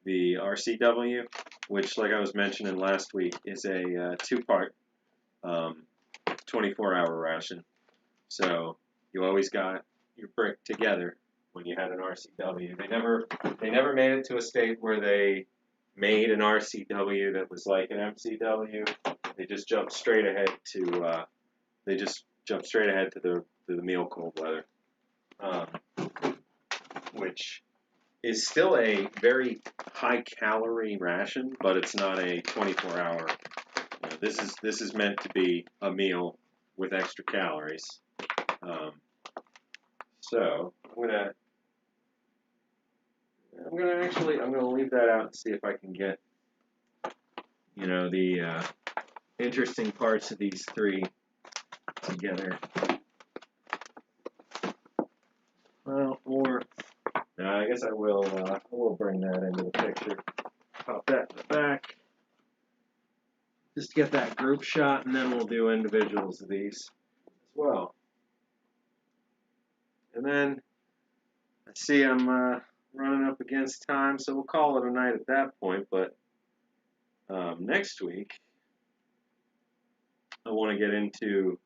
the RCW, which, like I was mentioning last week, is a two-part 24-hour ration. So you always got your brick together when you had an RCW. They never made it to a state where they made an RCW that was like an MCW. They just jumped straight ahead to the meal cold weather, which is still a very high calorie ration, but it's not a 24-hour. This is meant to be a meal with extra calories. So I'm gonna leave that out and see if I can get the interesting parts of these three together. Well, or no, I guess I will bring that into the picture. Pop that in the back. Just get that group shot, and then we'll do individuals of these as well. And then, let's see, I'm running up against time, so we'll call it a night at that point. But next week, I want to get into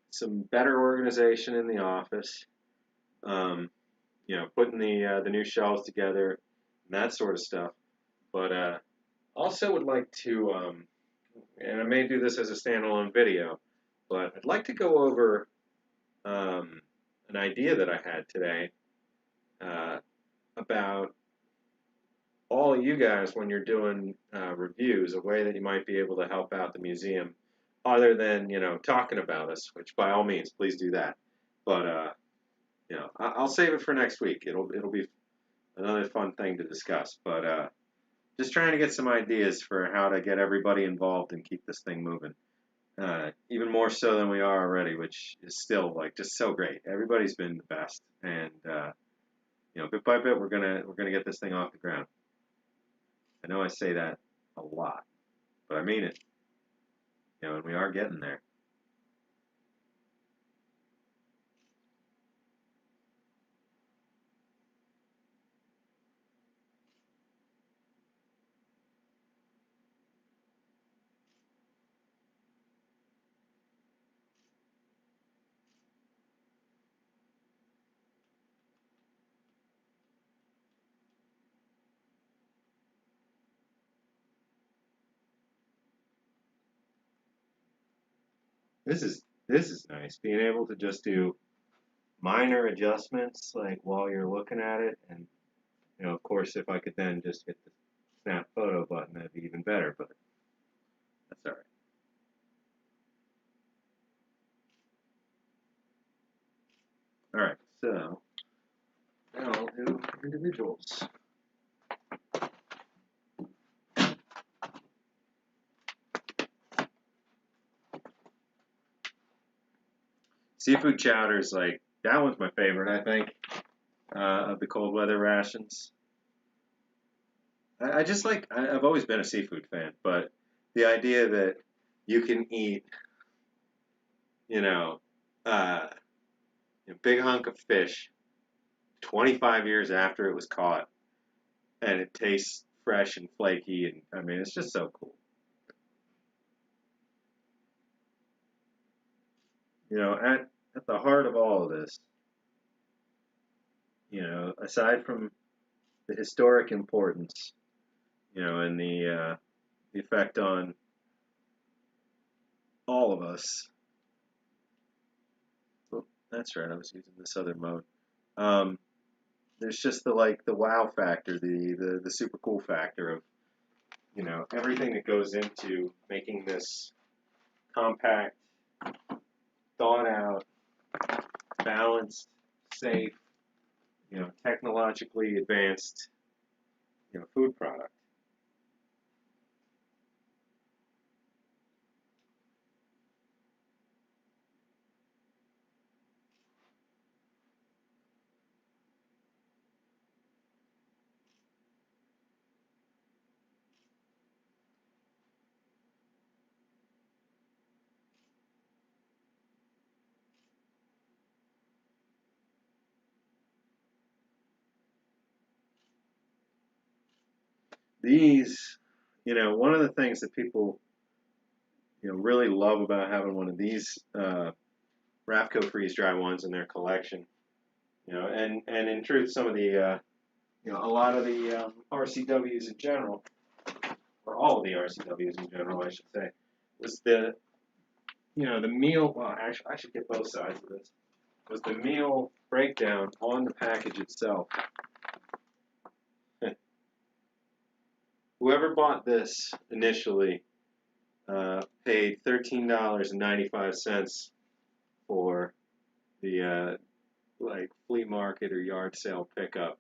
some better organization in the office. Putting the new shelves together and that sort of stuff. But also would like to, and I may do this as a standalone video, but I'd like to go over an idea that I had today about all of you guys when you're doing reviews, a way that you might be able to help out the museum, other than talking about us, which by all means, please do that. But I'll save it for next week. It'll be another fun thing to discuss. But just trying to get some ideas for how to get everybody involved and keep this thing moving. Even more so than we are already, which is still just so great. Everybody's been the best, and bit by bit we're gonna get this thing off the ground. I know I say that a lot, but I mean it. And we are getting there. This is nice, being able to just do minor adjustments while you're looking at it, and of course, if I could then just hit the snap photo button, that'd be even better. But that's all right. All right, so now I'll do individuals. Seafood chowders, that one's my favorite, I think, of the cold weather rations. I've always been a seafood fan, but the idea that you can eat, a big hunk of fish 25 years after it was caught, and it tastes fresh and flaky, and I mean, it's just so cool. At the heart of all of this, aside from the historic importance, and the effect on all of us. Oh, that's right, I was using this other mode. There's just the wow factor, the super cool factor of everything that goes into making this compact, thought out, balanced, safe, technologically advanced, food product. these, one of the things that people, really love about having one of these Rafco freeze dry ones in their collection, and in truth, some of the, a lot of the RCWs in general, or all of the RCWs in general, I should say, was the meal. Well, actually, I should get both sides of this. Was the meal breakdown on the package itself? Whoever bought this initially paid $13.95 for the like flea market or yard sale pickup.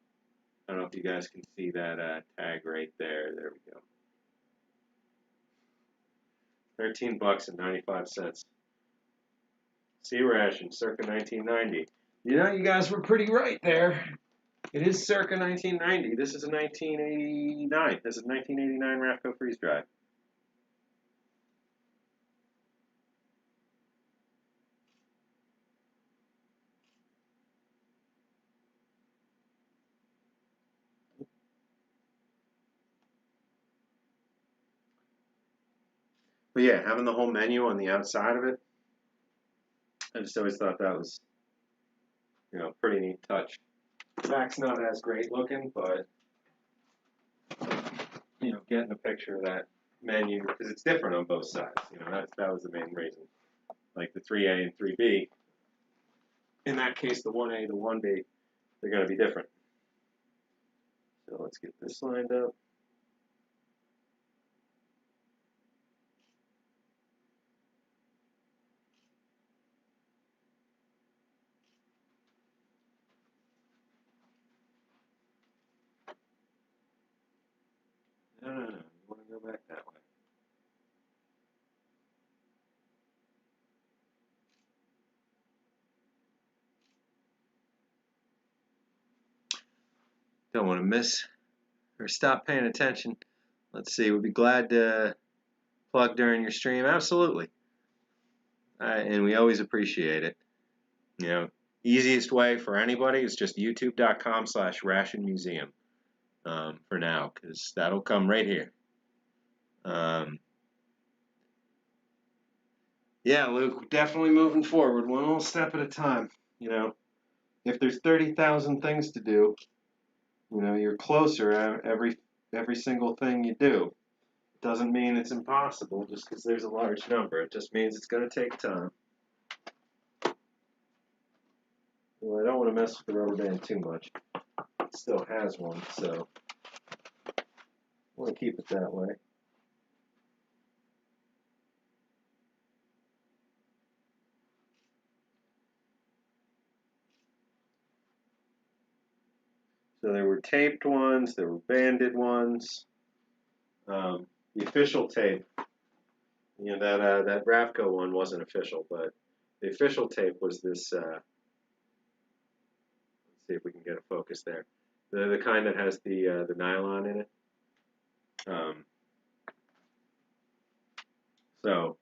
I don't know if you guys can see that tag right there. There we go. $13.95. Sea ration, circa 1990. You guys were pretty right there. It is circa 1990. This is a 1989. This is 1989 Rafco freeze dry. But yeah, having the whole menu on the outside of it, I just always thought that was, pretty neat touch. The back's not as great looking, but getting a picture of that menu, because it's different on both sides. That was the main reason. Like the 3A and 3B. In that case, the 1A, the 1B, they're going to be different. So let's get this lined up. No, you want to go back that way. Don't want to miss or stop paying attention. Let's see, we'd be glad to plug during your stream. Absolutely. And we always appreciate it. Easiest way for anybody is just youtube.com/Ration Museum for now, because that'll come right here. Yeah, Luke, definitely moving forward, one little step at a time. If there's 30,000 things to do, you're closer every single thing you do. It doesn't mean it's impossible just because there's a large number. It just means it's going to take time. Well, I don't want to mess with the rubber band too much. It still has one, so I want to keep it that way. So there were taped ones, there were banded ones. The official tape, that Rafco one wasn't official, but the official tape was this. Let's see if we can get a focus there. The kind that has the nylon in it. So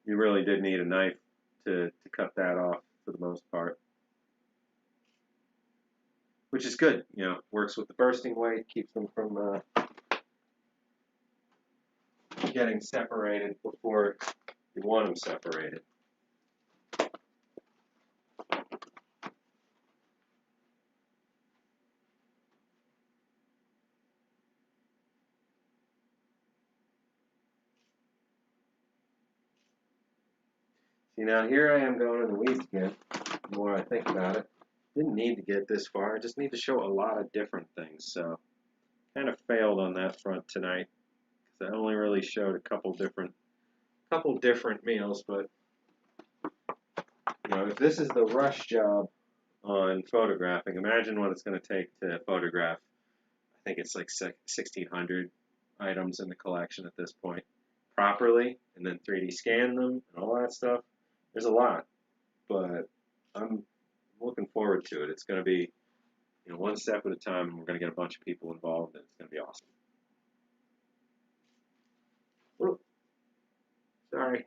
you really did need a knife to cut that off for the most part. Which is good, works with the bursting weight, keeps them from getting separated before you want them separated. See, now here I am going in the weeds again, the more I think about it. Didn't need to get this far, I just need to show a lot of different things, so kind of failed on that front tonight, because I only really showed a couple different meals, but if this is the rush job on photographing, imagine what it's going to take to photograph. I think it's like 1,600 items in the collection at this point properly, and then 3D scan them and all that stuff. There's a lot, but I'm looking forward to it. It's going to be, one step at a time, and we're going to get a bunch of people involved, and it's going to be awesome. Whoop. Sorry.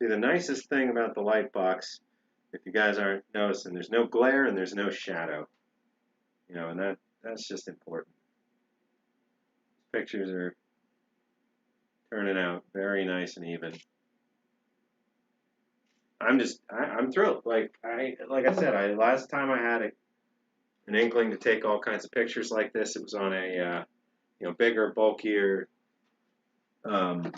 See, the nicest thing about the light box, if you guys aren't noticing, there's no glare and there's no shadow. You know, and that's just important. Pictures are turning out very nice and even. I'm thrilled. Like I said, last time I had an inkling to take all kinds of pictures like this, it was on a bigger, bulkier, um,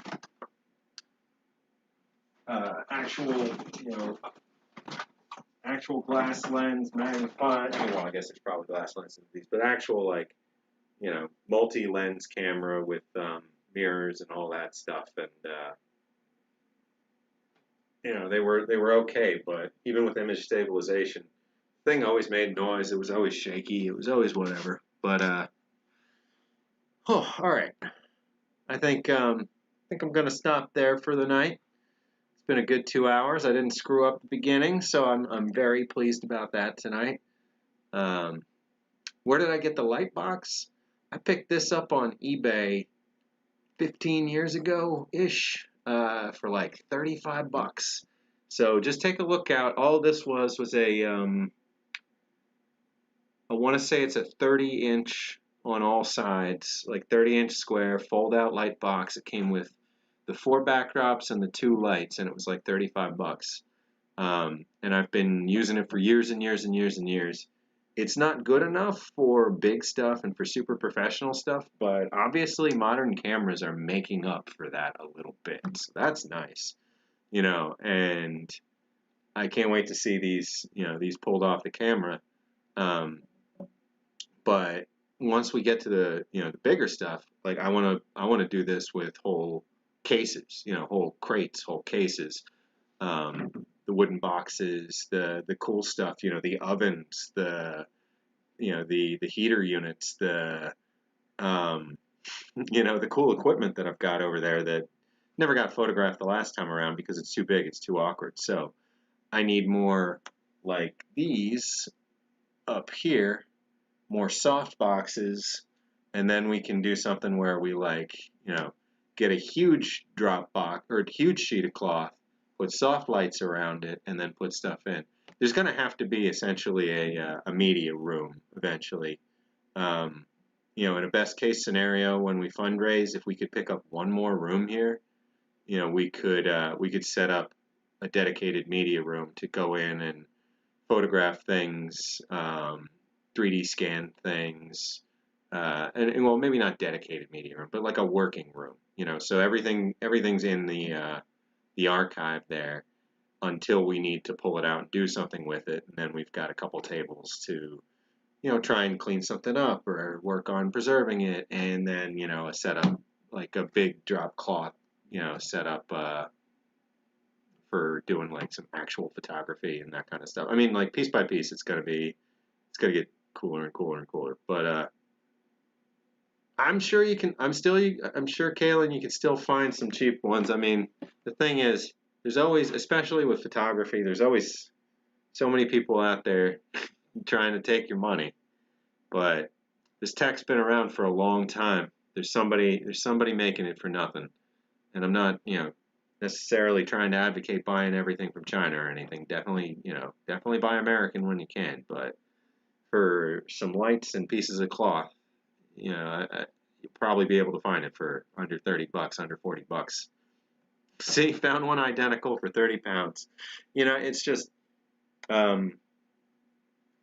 actual actual glass lens magnified. Well, I guess there's probably glass lenses of these, but actual multi-lens camera with mirrors and all that stuff, and they were okay, but even with image stabilization, the thing always made noise. It was always shaky. It was always whatever. But all right. I think I'm gonna stop there for the night. It's been a good 2 hours. I didn't screw up the beginning, so I'm very pleased about that tonight. Where did I get the light box? I picked this up on eBay 15 years ago ish for like 35 bucks. So just take a look out. All this was a I want to say it's a 30-inch on all sides, like 30-inch square fold-out light box. It came with the 4 backdrops and the 2 lights, and it was like 35 bucks. And I've been using it for years and years and years and years. It's not good enough for big stuff and for super professional stuff, but obviously modern cameras are making up for that a little bit. So that's nice, and I can't wait to see these pulled off the camera. But once we get to the bigger stuff, like I want to do this with whole cases, whole crates, whole cases, the wooden boxes, the cool stuff, the ovens, the heater units, the the cool equipment that I've got over there that never got photographed the last time around because it's too big, it's too awkward. So I need more like these up here, more soft boxes, and then we can do something where we get a huge drop box or a huge sheet of cloth, put soft lights around it, and then put stuff in. There's going to have to be essentially a media room eventually. In a best case scenario, when we fundraise, if we could pick up one more room here, we could set up a dedicated media room to go in and photograph things, 3D scan things, and well, maybe not dedicated media room, but like a working room, so everything's in the archive there until we need to pull it out and do something with it, and then we've got a couple tables to try and clean something up or work on preserving it, and then a setup like a big drop cloth setup for doing like some actual photography and that kind of stuff. I mean, like piece by piece, it's gonna get cooler and cooler and cooler. But I'm sure you can. I'm sure, Kaylin, you can still find some cheap ones. I mean, the thing is, there's always, especially with photography, there's always so many people out there trying to take your money. But this tech's been around for a long time. There's somebody making it for nothing. And I'm not, necessarily trying to advocate buying everything from China or anything. Definitely buy American when you can. But for some lights and pieces of cloth, you'll probably be able to find it for under 30 bucks, under 40 bucks. See, found one identical for 30 pounds. It's just,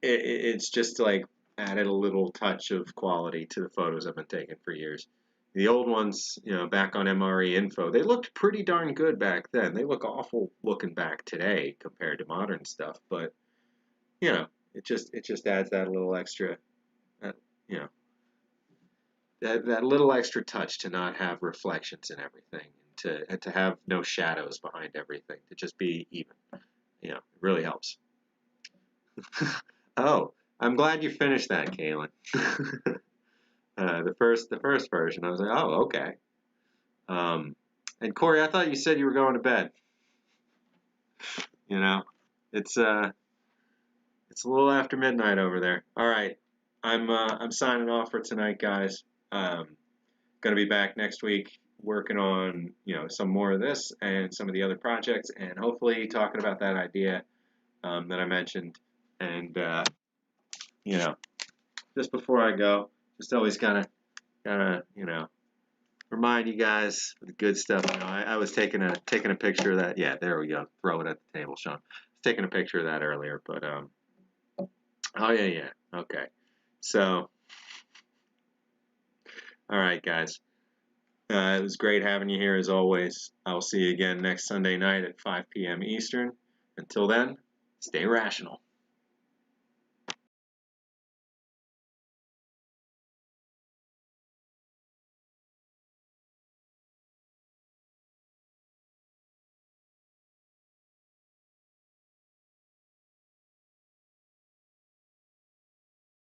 it's just like added a little touch of quality to the photos I've been taking for years. The old ones, back on MRE Info, they looked pretty darn good back then. They look awful looking back today compared to modern stuff, but it just adds that little extra, that, that little extra touch to not have reflections in everything, and to have no shadows behind everything, to just be even. It really helps. Oh, I'm glad you finished that, Kaylin. The first version, I was like, oh, okay. And Corey, I thought you said you were going to bed. It's a little after midnight over there. All right, I'm signing off for tonight, guys. Gonna be back next week working on, some more of this and some of the other projects, and hopefully talking about that idea that I mentioned. And just before I go, just always gotta remind you guys of the good stuff. I was taking a picture of that. Yeah, there we go. Throw it at the table, Sean. I was taking a picture of that earlier, but oh yeah, okay. So, all right, guys. It was great having you here as always. I will see you again next Sunday night at 5 p.m. Eastern. Until then, stay rational.